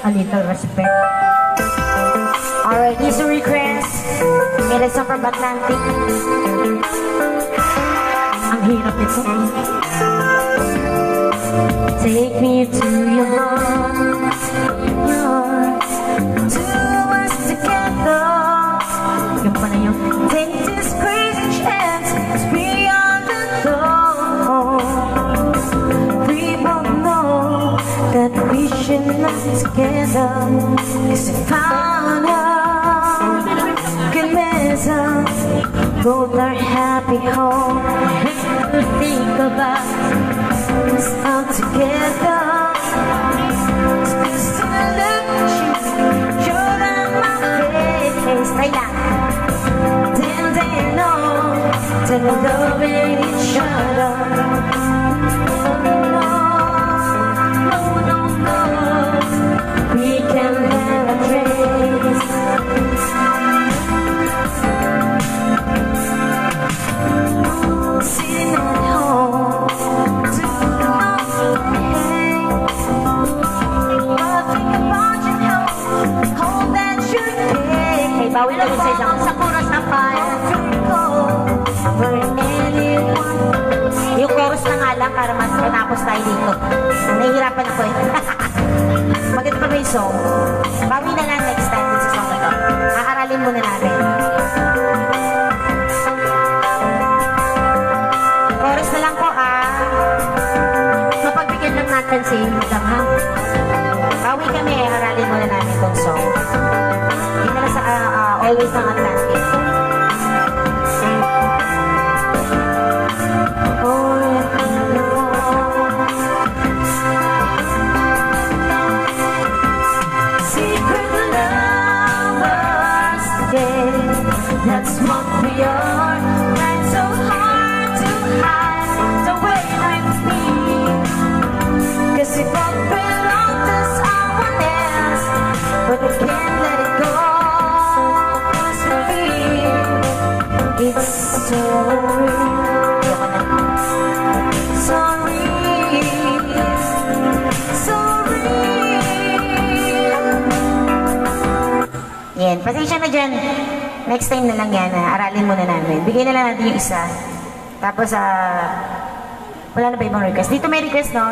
A little respect. Alright, here's a request. It is from Atlantic. Ang hirap nito. Take me to your heart. Two us together. Yung pala yung Take this crazy chance. It's beyond the door. We both know that we should not together. Cause we found out goodness. Both are happy home. to think about. Us all together. Just to look at you. You're on my face. Try lang. Then they know that we're loving each other. No, no, no, no. We can have a trace. Sitting at home, too long to hang. Nothing about you, hope that you take. Hey, bawi lang sa isang Sakura Sapphire. Yung chorus na nga lang para matapos tayo dito. Nahihirapan ako eh. Maganda pa ba yung song? Bawi na lang next time dito sa song na to. Aaralin muna natin. Chorus na lang po Mapagbigyan lang natin si Madam ha. Bawi kami aralin muna namin itong song. Hindi na lang sa Always ng Atlantic. Secret lovers today. That's what we are. Trying so hard to hide the way with me. Cause we both belong to someone else, but we can't let it go. 'Cause we feel it's so real. So real. So real. Yan, pasensya na dyan. Next time na lang yan, aralin muna namin. Bigyan na lang natin yung isa. Tapos, wala na ba ibang request? Dito may request, no?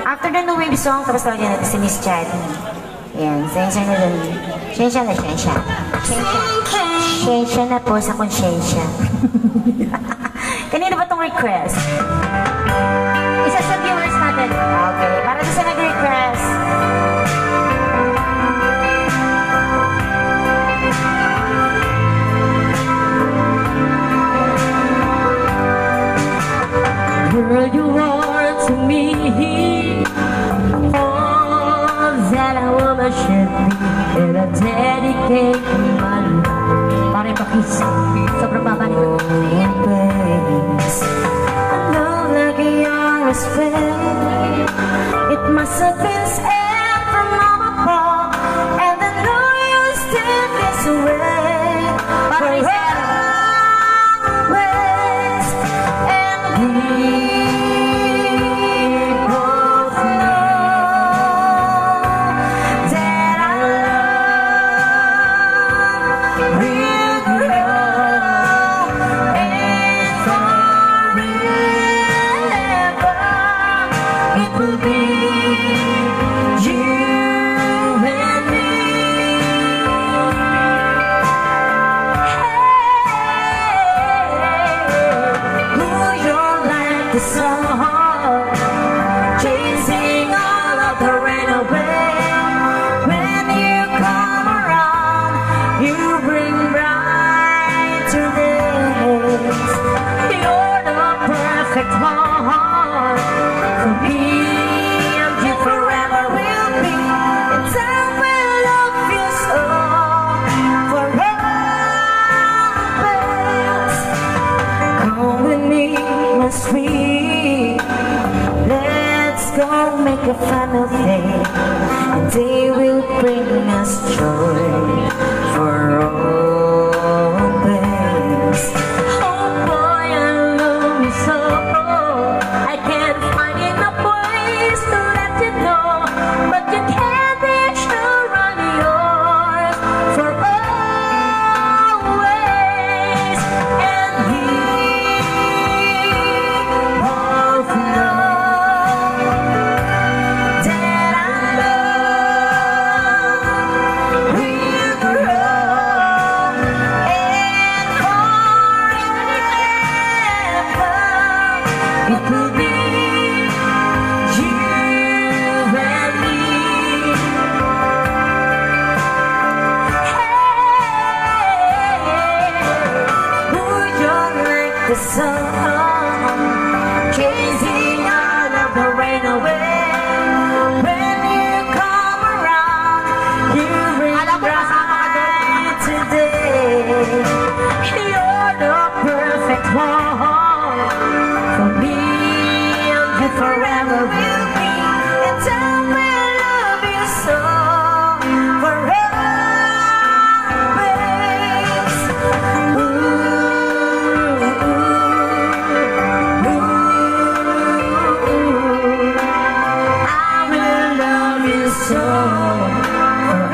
After the New Wave song, tapos talaga natin si Miss Chad. Yan, sensya na dyan. Sensya na, sensya. Sensya na po sa konsyensya. Kanino ba tong request? Isa sa viewers natin. Okay, para doon sa nag-request. Girl, you are to me all that a woman should be, and I dedicate my life. Pare pakis, sobrang baba nito. Place. A love like yours, babe. It must have been sent from will be you and me. Hey, ooh, you're like the sun, chasing all of the rain away. When you come around, you bring bright to days. You're the perfect one for me, and you forever will be. And I will love you so for always. Come with me, my sweet. Let's go make a family, and they will bring us joy for always. Oh boy, I love you so. I can't find enough ways to let you know, but you can't be sure I'm yours for always. And we both know that our love will grow, and forever it will be you and me. Hey, ooh, you're like the sun, chasing all of the rain away. When you come around, you bring bright today. You're the perfect one for me, and you forever will be. And I will love you so for always. I will love you so for always.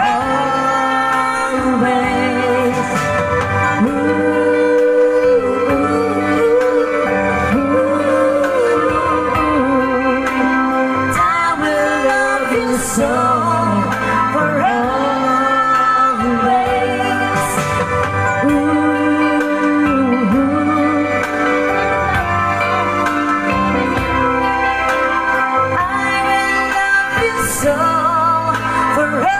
I will love you so for always. I will love you so for always.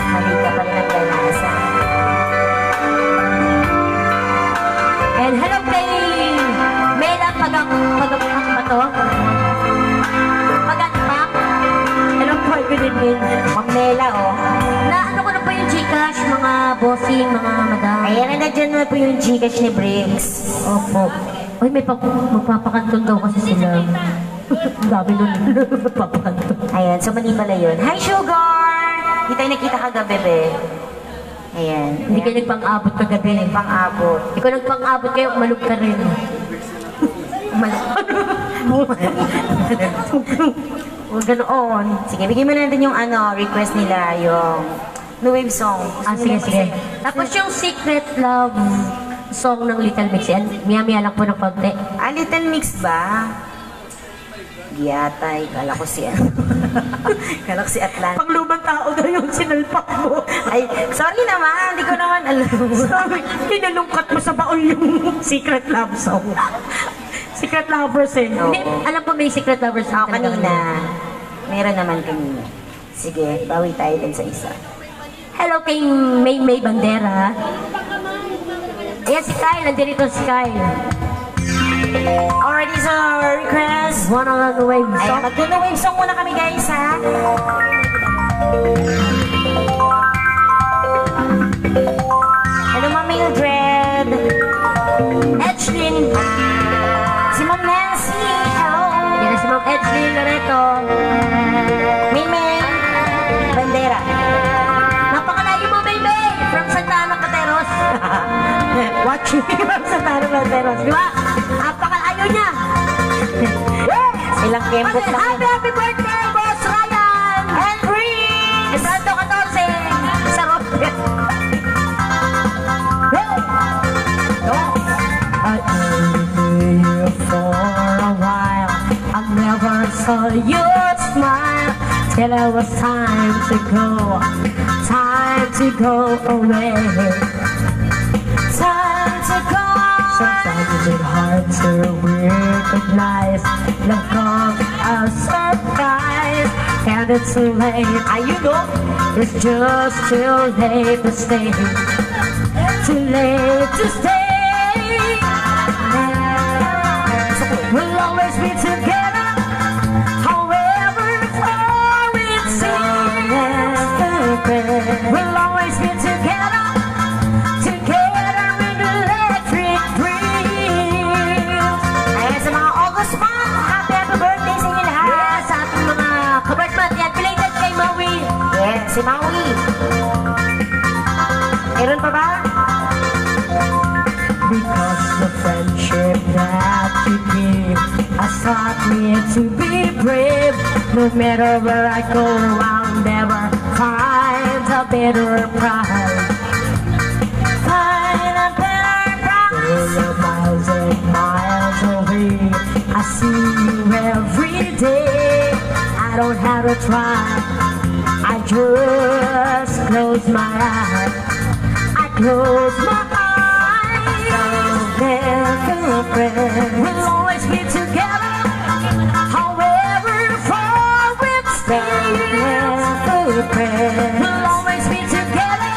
Mali ka pala naglalasa. And hello kay Mela Pagakpak ba to? Pagakpak? Hello po, good evening. Ma'am Nela, oh. Na ano ko na po yung Gcash, mga bossing, mga madam. Ayan na, nandiyan na po yung Gcash ni Briggs. Opo. Uy, magpapakantong daw kasi sila. Ang dami nun. Magpapakantong. Ayan, so mali pala yun. Hi, Sugar! Di tayo nakita kagabi, be. Ayan. Hindi kayo nagpang-abot kagabi. Pang-abot. Hindi ko nagpang-abot kayo, umalog ka rin. Huwag ganoon. Sige, bigyan mo na natin yung ano, request nila, yung New Wave song. Ah, sige, sige. Tapos yung Secret Love song ng Little Mix. Yan, miya-miya lang po ng konti. Ah, Little Mix ba? Giyatay, kala ko si kala ko si Atlantic. Panglumang tao daw yung sinalpak mo. Ay, sorry naman, hindi ko naman alam. Sorry, pinalungkat mo sa baon yung Secret Love song. Secret Lovers eh. Oo. Hindi, alam ko may Secret Lovers Ako talaga. kanina. Meron naman kanina. Sige, bawi tayo din sa isa. Hello kay May Bandera. Ayan si Kyle, nandito si Kyle. Already sa request. One on the wave Ay, song. mag-New Wave song muna kami, guys, ha? Hello, Ma'am Mildred. Edgelyn. Si Ma'am Nancy. Hello. Yan na si Ma'am Edgelyn Loreto. Miming Bandera. Napakalayo mo, baby! From Santa Ana, Pateros. Watching from Santa Ana Valteros. Di ba? Napakalayo niya. Ilang kempot lang Happy, yun. happy birthday, Boss Ryan! And Bree! Santo 14 sa Rocket. I feel for saw your smile, till it was time to go away. Time to go. Sometimes it's hard to recognize love comes as a surprise, and it's too late. You know. It's just too late to stay. Too late to stay. We'll always be together, however far it seems. We'll always be together, together in electric dreams. Ayan, sa mga August month, happy birthday sa inyo lahat. Yes, sa ating mga kabartmat yan, belated kay Maui. Yes, si Maui. Meron pa ba? Because the friendship that you give has taught me to be brave. No matter where I go, I'll never find a better prize. Find a better prize. You're miles and miles away. I see you every day. I don't have to try. I just close my eyes. I close my eyes. We'll always be together, however far it stays. We'll always be together,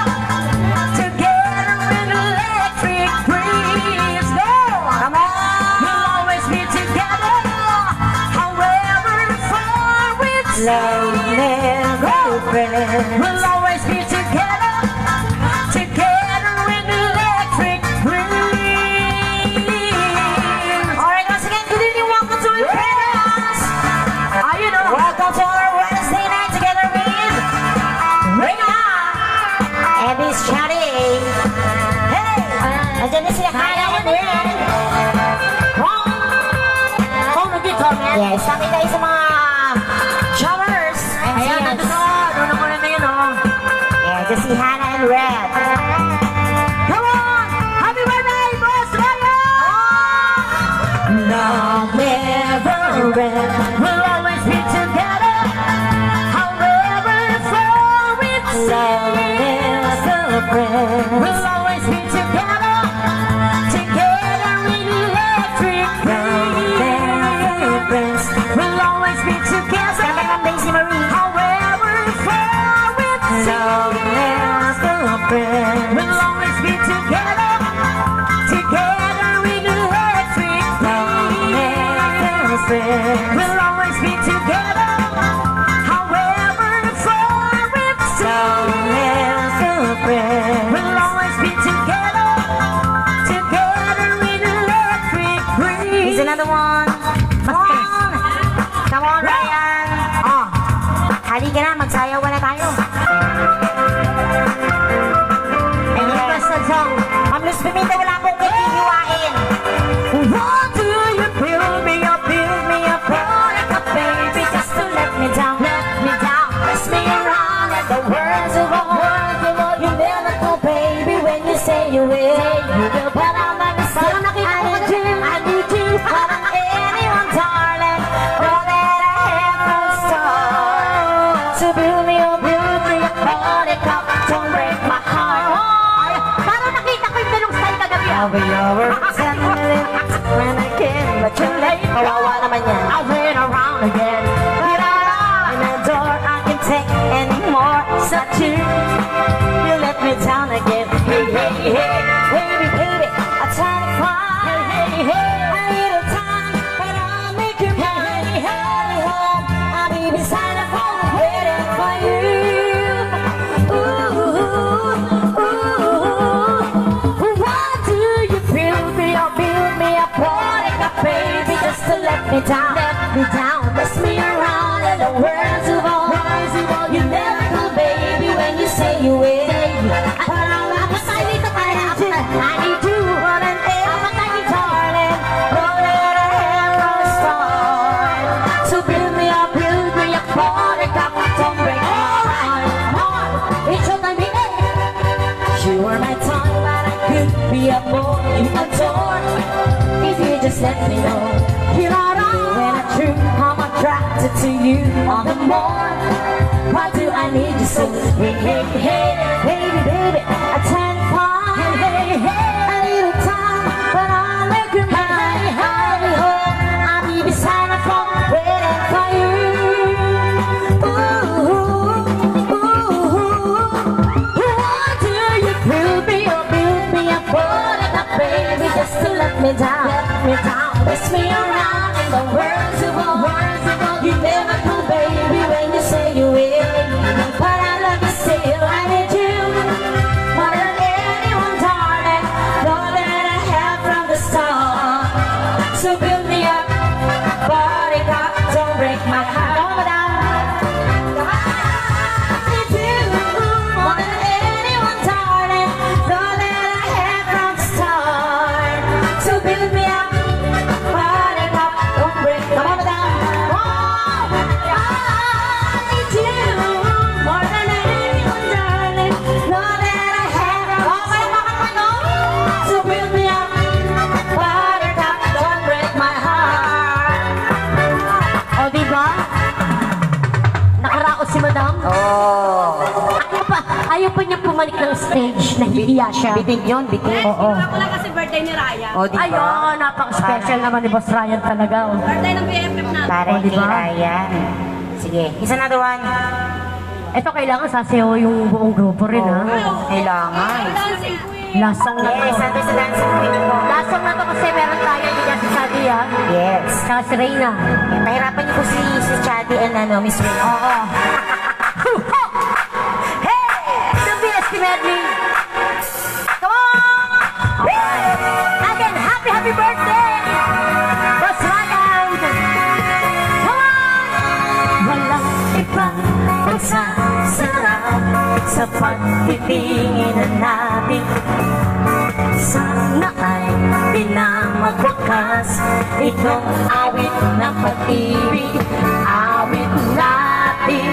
together in electric dreams. Go! Come on! We'll always be together, however far it stays. Go! We'll always be together, together in electric dreams. Alright, once again, good evening, welcome to Impress. You know, Welcome to our Wednesday night together with Rina and Miss Shadi. Hey! Nandiyan na sila Kaya and Ren. Yes, kami tayo sa mga showers. ayan, nandun na. Doon ako na yun, oh. Yeah, just si Hannah and Red. Come on! Happy birthday, Boss Ryan! Love never ends. We'll always be together, however far it seems. We'll always be together, together in electric dreams. We'll always be together, however far it seems. We'll always be together, together in electric dreams. We'll always be together, however far it seems. We'll always be together, together in electric dreams. Here's another one. Come on! Come on, Ryan! Oh, halika na, magsayawan na tayo. And here's the song. Ma'am Luz Pimita, wala pong kikihiwain. What do you build me up, like a baby, just to let me down, twist me around like the words of all. You never go, baby, when you say you will, but I'll never say I need you, parang anyone, darling, all that I have from the start. So build me up, buttercup, don't break my heart. Ay, parang nakita ko yung ganong style kagabi. I'll be over when I can, but too late. Kawawa naman yan. I went around again. In a door I can take anymore. Such you let me down again. Hey, hey, hey, baby, baby, I try to cry. Hey, hey, hey, I need a time, but I'll make you mine. Hey, hey, home, I'll be beside the phone waiting for you. Ooh, ooh, ooh. Why do you build me up, like a baby, just to let me down, twist me around in the words of all. You never go, baby, when you say you will. I need you, one and every darling, all that I have from the start. So build me up, buttercup, don't break my heart. It's your time, baby. You are my tongue, but I could be a boy you adore. If you just let me know, you are all when I true, I'm a track. attracted to you all the more. Why do I need you so? Hey, hey, hey, baby, baby, I tend to hey, hey, I need a time, but I'll make you mine. Hurry home, I'll be beside the phone, waiting for you. Ooh, ooh, why do you build me up, put it up, baby, just to let me down, twist me around in the words of all. You never come, baby, when you say you will, but I love you still. I need you more than anyone, darling. Know that I have from the start. So build me up, body up, don't break my heart. Come on, I need you more than anyone, darling. Know that I have from the start. So build me up, body up, don't break my heart. Si Madam? Ayaw pa niya pumalik ng stage, nahihiya siya. Bitig yun, bitig. Oo. Ako lang kasi birthday ni Ryan. O, diba? Ayun, napaka-special naman ni Boss Ryan talaga. Oh. Birthday ng BFF natin. Para O, kay diba? Ryan. Sige, is another one. Ito kailangan sasayaw yung buong grupo rin, ha? Kailangan. Dancing Queen. Lasong na to. Yes, ando sa dancing queen mo. Lasong na to kasi meron tayo din si Chadi, ha? Yes. Saka si Reyna. Pahirapan niyo po si Chadi and Miss Ray. Oo. Hey! The BST Medley! Come on! Again, happy birthday! Boss Ryan! Come on! Walang ibang pagsasarap sa pagtitingin na natin. Sana ay pinamagwakas itong awit ng pag-ibig. Awit natin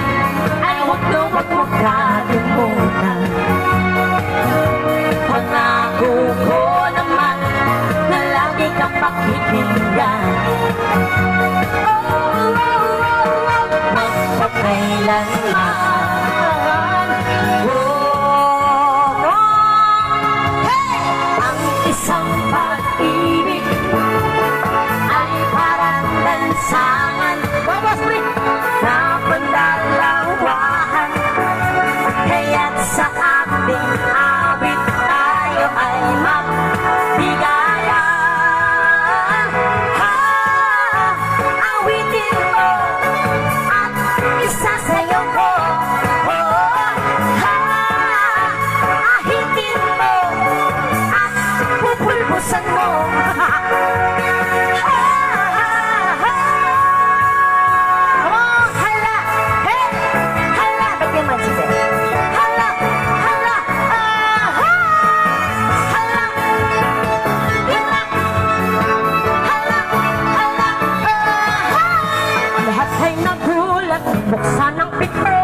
ay huwag na huwag mo kalimutan. Pangako ko naman na lagi kang pakikinggan. Magpakailanman. Ang isang pag-ibig ay parang lansangan na pandalawahan. Kaya't sa ating awit tayo ay magbigayan. Awitin mo at isasayaw ko. Ahitin mo at pupulbusan mo. Hala, hey, hala, bagay man siya. Hala, hala, hala, hala, lahat ay nagulat, buksan ang pito.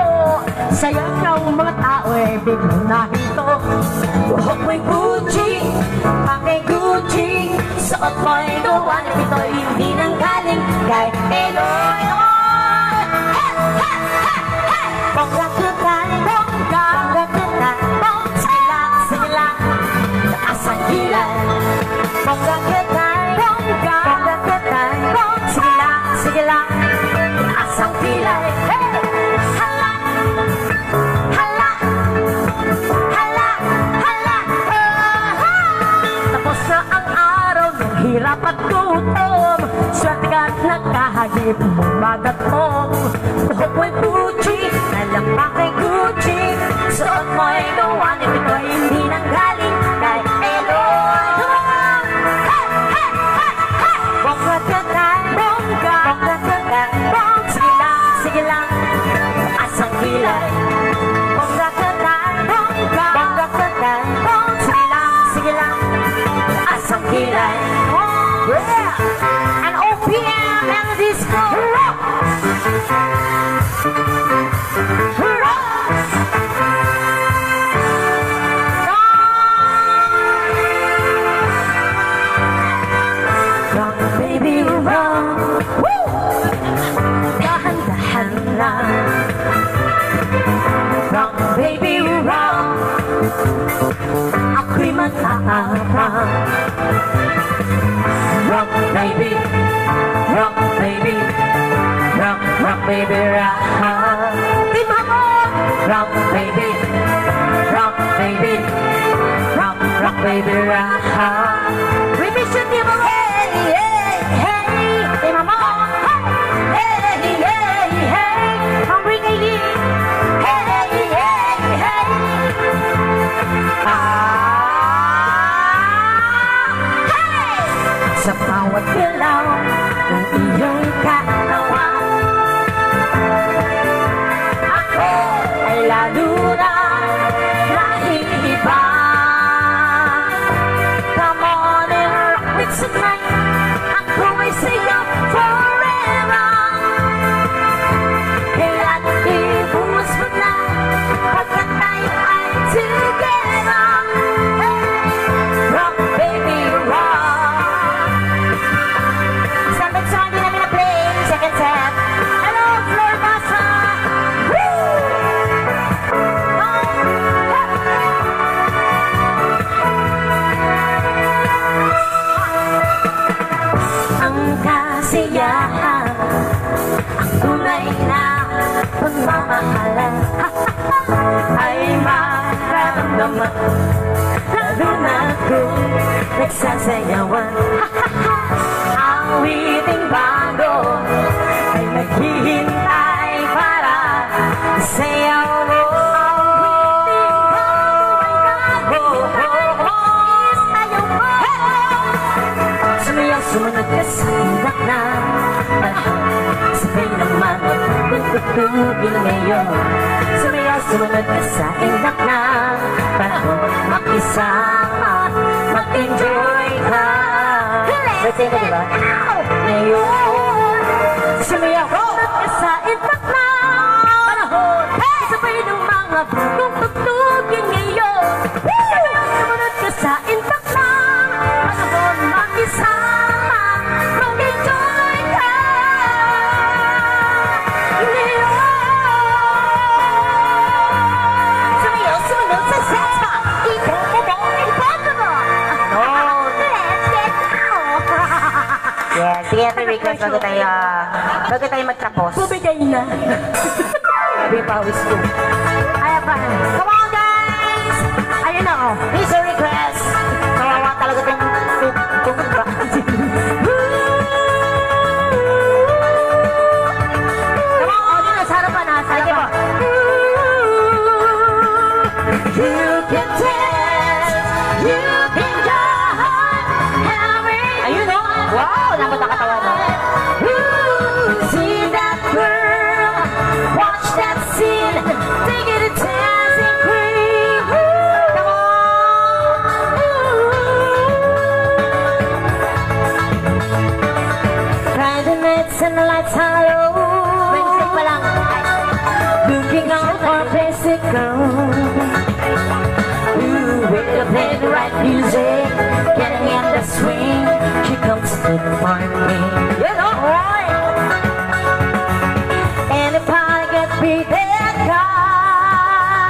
Sayang ng mga tao ay biglang nahinto. Buhok mo'y Gucci, pangay Gucci. Suot mo'y gawa ng pito, hindi nang galing kay Eloy. Bongga tutay, bongga, bongga tutay, bong. Sige lang, taas ang kilay. Bongga tutay, bongga, bongga tutay, bong. Sige lang, taas ang kilay. Hala, hala, hala, hala, tapos na ang araw ng hirap at gutom. Swerte ka't nagkahagip mong bagat mo. Buhok mo'y Gucci, nalampak kay Gucci. Suot mo'y gawa ni Pito, hindi nang galing kay Eloy. Hey, hey, hey, hey! Bongga tutay, bongga, bongga tutay, bong. Sige lang, taas ang kilay. Bongga tutay, bongga, bongga tutay, bong. Sige lang, taas ang kilay. Yeah! An OPM and a disco. Rock! Run, baby, run. Woo! baby, rock. We be shooting my hey, hey, hey, hey, mama, hey, hey, hey, hungry lady, hey, hey, hey. Hey! Sa bawat galaw ng iyong katawan, ako ay lalo na nahihiba. Come on and rock with tonight, ako ay sayaw forever. Kailan ibuwas mo na pagkat tayo ay together. Hey! Rock baby rock. Standard song din namin na-play, second set. Hello, Flor Basa! Woo! Ang kasiyahan, ang tunay na pagmamahalan ay mararamdaman, lalo na kung nagsasayawan. Ang witing bago ay naghihintay para sayaw mo. Sumayaw, sumunod ka sa inak na sabay naman tutugin ngayon. Sumayaw, sumunod ka sa inak na panahon makisama, mag-enjoy ka. Birthday mo, diba? Ngayon, sumayaw, sumunod ka sa inak na panahon sabay ng mga kung tutugin ngayon. Sumayaw, sumunod ka sa inak na panahon makisama, mag-enjoy ka. Sumayaw, sumunod sa sexa, ipo mo. Let's get out. Yes, sige, ito request bago tayo magtapos. Bumigay na. Sabi pawis ko. Ay, pa. Come on, guys! Ayun na, oh. Please request. Kawawa talaga itong ba. Come on, oh, nasa harapan na. Sa harapan. You can dance, you can jive, Ayun, oh. Wow, dapat nakatawa na. see that girl, watch that scene, take it a dancing queen. Come on. Kind the nights and the lights are low. Wednesday pa lang. Looking out for a place to go. Ooh, with the play the right music, getting in the swing. She comes to the party. You know, right? And the party gets beat that guy.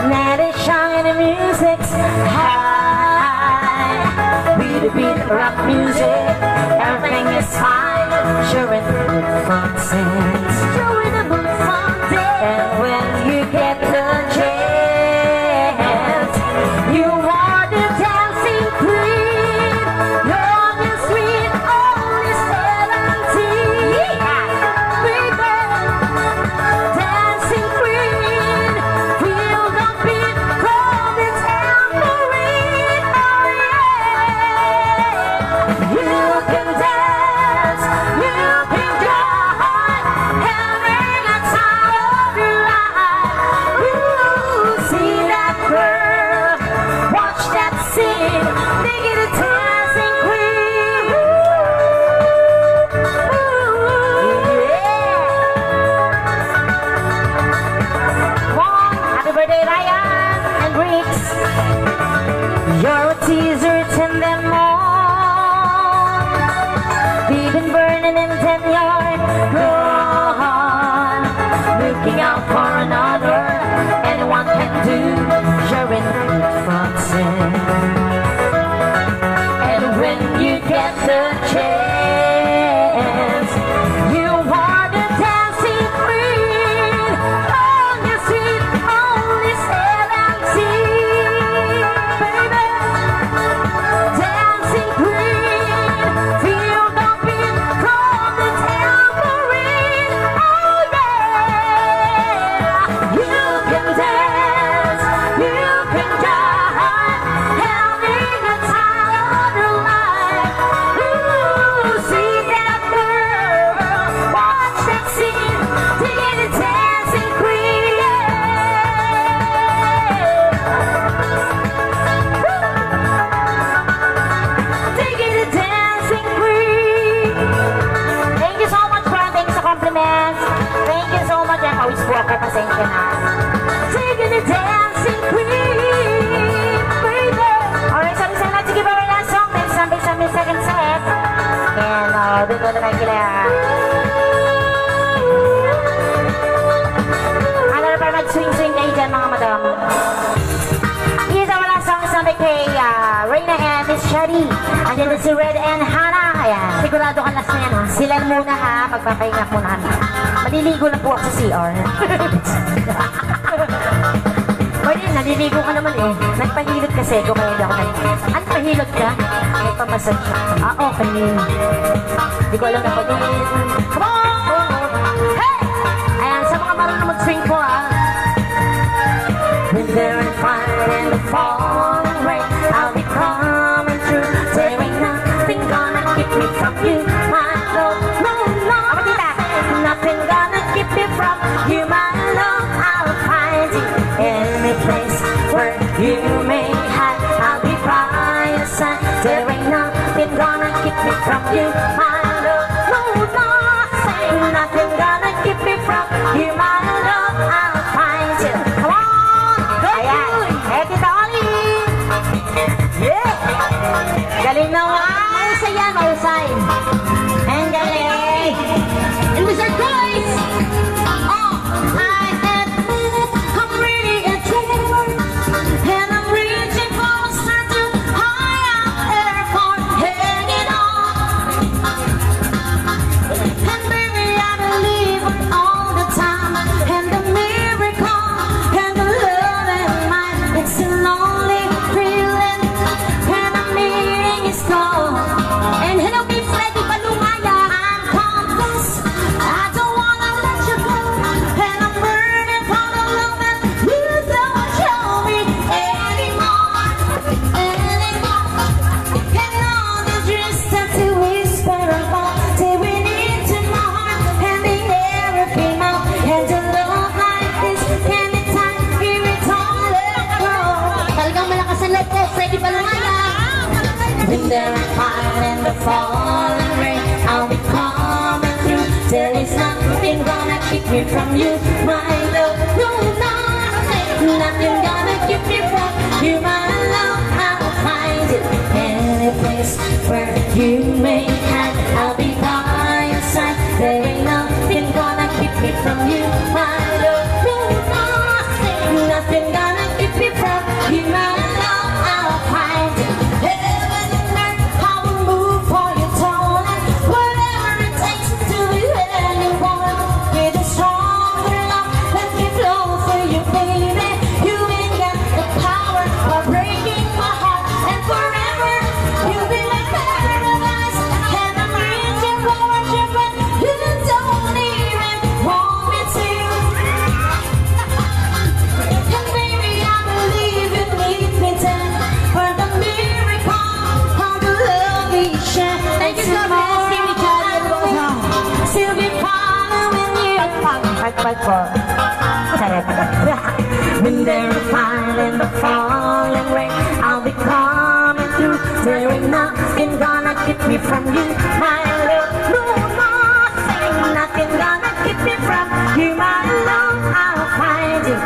Now they shine and the music's high. Beat the beat, rock music, everything is fine. Showing the good fun sense. Showing the good fun sense. And when you get the chance, you are the dancing queen. You're the sweet, only 17. Baby, dancing queen. Feel the beat, cold and tambourine. Oh yeah. You can dance, you can jive, having a time of your life. Ooh, see that girl, watch that scene, make it a dancing queen. Ooh, yeah. Come on, happy birthday, Ryan and Riggs. You're a teaser, 10 them on. We've been burning in 10 yard. Go on, looking out for another. Anyone can do, sharing good fun. And when you get the chance, you are the dancing queen. On your sweet, only 17. Baby, po ako, pasensya na. Taking a dancing queen, baby. Alright, sabi sa natin, give our last song, next Sunday, second set. And, doon ko na tayo kila. Ano na para mag-swing-swing kayo dyan, mga madam. Here's our last song, Sunday kay Reyna and Miss Shadi. Andyan na si Red and Hannah. Ayan. Sigurado ka last na yan, ha? Sila muna ha, magpapahinga muna kami. Maliligo lang po ako sa CR. Pwede, naliligo ka naman eh. Nagpahilot kasi ko kaya hindi ako Ano, pahilot ka? May pamassage siya. Ah, okay. Hindi ko alam na pag Come on! Hey! Ayan, sa mga marunong mag-swing po, ha? When there ain't fire in the falling rain, I'll be coming through. There ain't nothing gonna keep me from you, my love. No, no, nothing gonna keep me from you, my love. I'll find you any place where you may hide. I'll be by your side. There ain't nothing gonna keep me from you, my love. No, nothing gonna keep me from you, my love. I'll find you. Come on. Ayan. Eh, Tita Oli! Yeah! Galing naman! Mahusay yan, mahusay. Ang galing! It was our choice! I admit I'm really a dreamer, and I'm reaching for a star too high out there for hanging on. And baby, I believe all the time in the miracle and the love and mine. It's a lonely feeling when I'm meeting is gone. And hello, Miss Freddy Palumaya. I'm confess, I don't wanna let you go, and I'm burning for the love that you don't show me anymore. And all the dreams that you whisper about, say we need to my heart, and the air will came out, and a love like this, anytime, give it all, let go. Talagang malakas ang loob ko, Freddy Palumaya. When there are fire and the falling rain, I'll be coming through. There is nothing gonna keep me from you, my love. No, nothing gonna keep me from you, my love. I'll find it any place where you may hide. I'll be by your side. There ain't nothing gonna keep me from you, my love. No, nothing gonna keep me from you, my love. I'll find it. Heaven and earth, I will move for your throne. Whatever it takes to be where you want. With a stronger love, let me flow for you, baby. You ain't got the power of breaking my heart. And forever, you'll be my paradise. And I'm reaching for you, but you don't even want me to. And baby, I believe you need me to. For the miracle of the love we share. Thank you so much, Timmy Charlie. Still be following you. Pagpag po. Sarap. When there are fire and the falling rain, I'll be coming through. There ain't nothing gonna keep me from you, my love. No, nothing gonna keep me from you, my love. I'll find you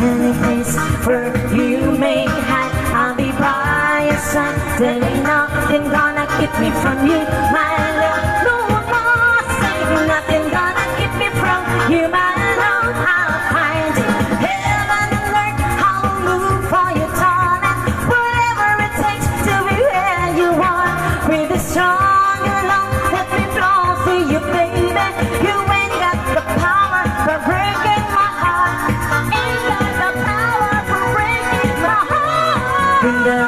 any place where you may hide. I'll be by your side. There ain't nothing gonna keep me from you, my love. No, nothing gonna keep me from you, my love. I'll find it. Heaven and earth, I'll move for your darling. Whatever it takes to be where you are. With a stronger love, let me flow through you, baby. You ain't got the power for breaking my heart. Ain't got the power for breaking my heart. In the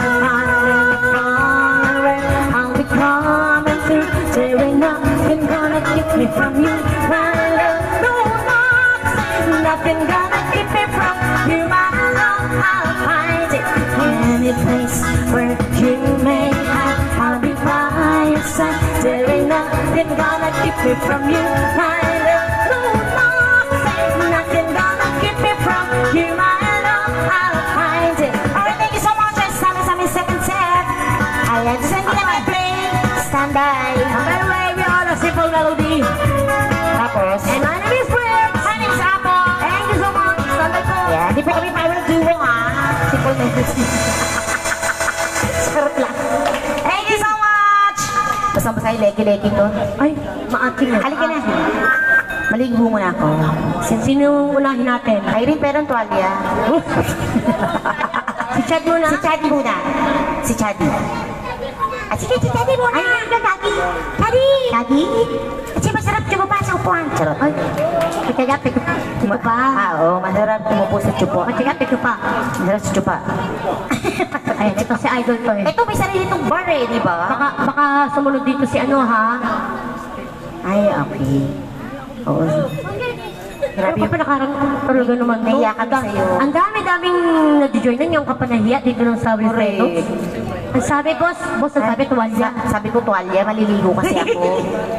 falling rain, I'll be coming through. There ain't nothing gonna keep me from you, my love. No, nothing gonna keep me from you, my love. I'll find it any place where you may hide. I'll be by your side. There ain't nothing gonna keep me from you, my love. No, nothing gonna keep me from you, my love. I'll find it. Alright, thank you so much. Sabi sa aming second set. Ayan, send ko na may play. Stand by. By the way, we all a simple melody. Tapos, And my name is Briggs. my name's Apple. Sarap lang. Thank you so much! Basta-basta yung leki-leki to. Ay, maating na. Halika na. Maligo muna ako. Sino unahin natin? Irene, pero ang tuwalya. Si Chad muna. Si Chaddy muna. Si Chaddy. Sige, si Chaddy muna. Ay, Chaddy. Chaddy. Chaddy. Kasi masarap tumupa sa upuan. Charot. Ay, pagkagap, ito pa. Oo, masarap tumupo sa tsupo. Pagkagap, ito pa. Masarap sa tsupa. Ayan, ito si Idol to eh. Ito, may sarili itong bar eh, di ba? Baka sumunod dito si ano ha? Ay, okay. Oo. Pero Grabe. kapag nakarang talaga naman to. Nahiya kami sa'yo. Ang daming nag-join na yung kapanahiya dito ng sa Wilfredo. Ang sabi, boss, ang sabi, tuwalya. Sabi ko, tuwalya, maliligo kasi ako.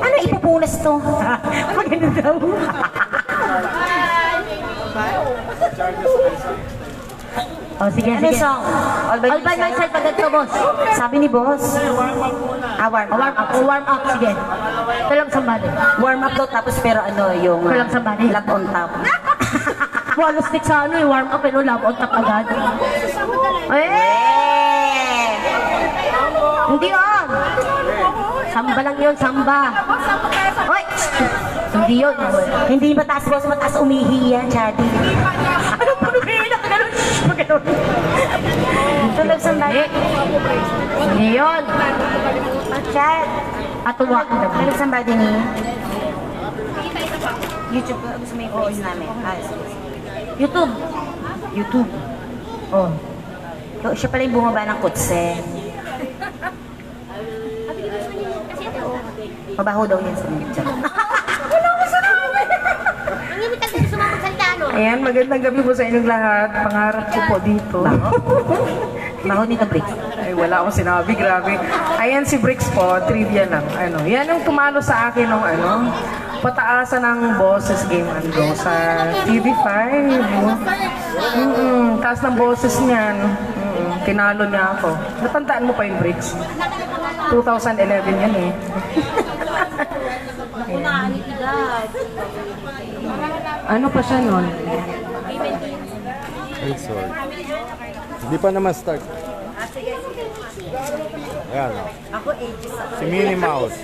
Ano, ipupunas to? Maganda daw. Oh, sige, Ano sige. song? All by myself, agad to, boss. Sabi ni boss. Warm Warm up, sige. Ito lang somebody. Warm up daw, tapos pero ano, yung Walang somebody. lap on top. Walo stick sa ano, warm up, pero love on top agad. Hindi on. Samba lang yun, samba. Oy! Hindi yun. Hindi mataas boss, mataas umihi yan, Chaddy. Ano pa nung kaya nakaganon? Maganon. Tulog sa bahay. Hindi yun. Chad, Atuwa. tulog sa bahay ni YouTube, gusto mo yung page namin. YouTube. YouTube. Oh. So, siya pala yung bumaba ng kutse. Mabaho daw yan sa medyo. Ayan, magandang gabi po sa inyong lahat. Pangarap ko po dito. Baho nito, Bricks. Ay, wala akong sinabi, grabe. Ayan si Bricks po, trivia lang. Ano, yan yung tumalo sa akin ng pataasan ng Boses Game and Go sa TV5. Taas ng boses niyan. Tinalo niya ako. Natandaan mo pa yung Bricks? 2011 yan eh. Ano pa siya nun? Ay, sorry. Hindi pa naman start. Ayan. Si Minnie Mouse.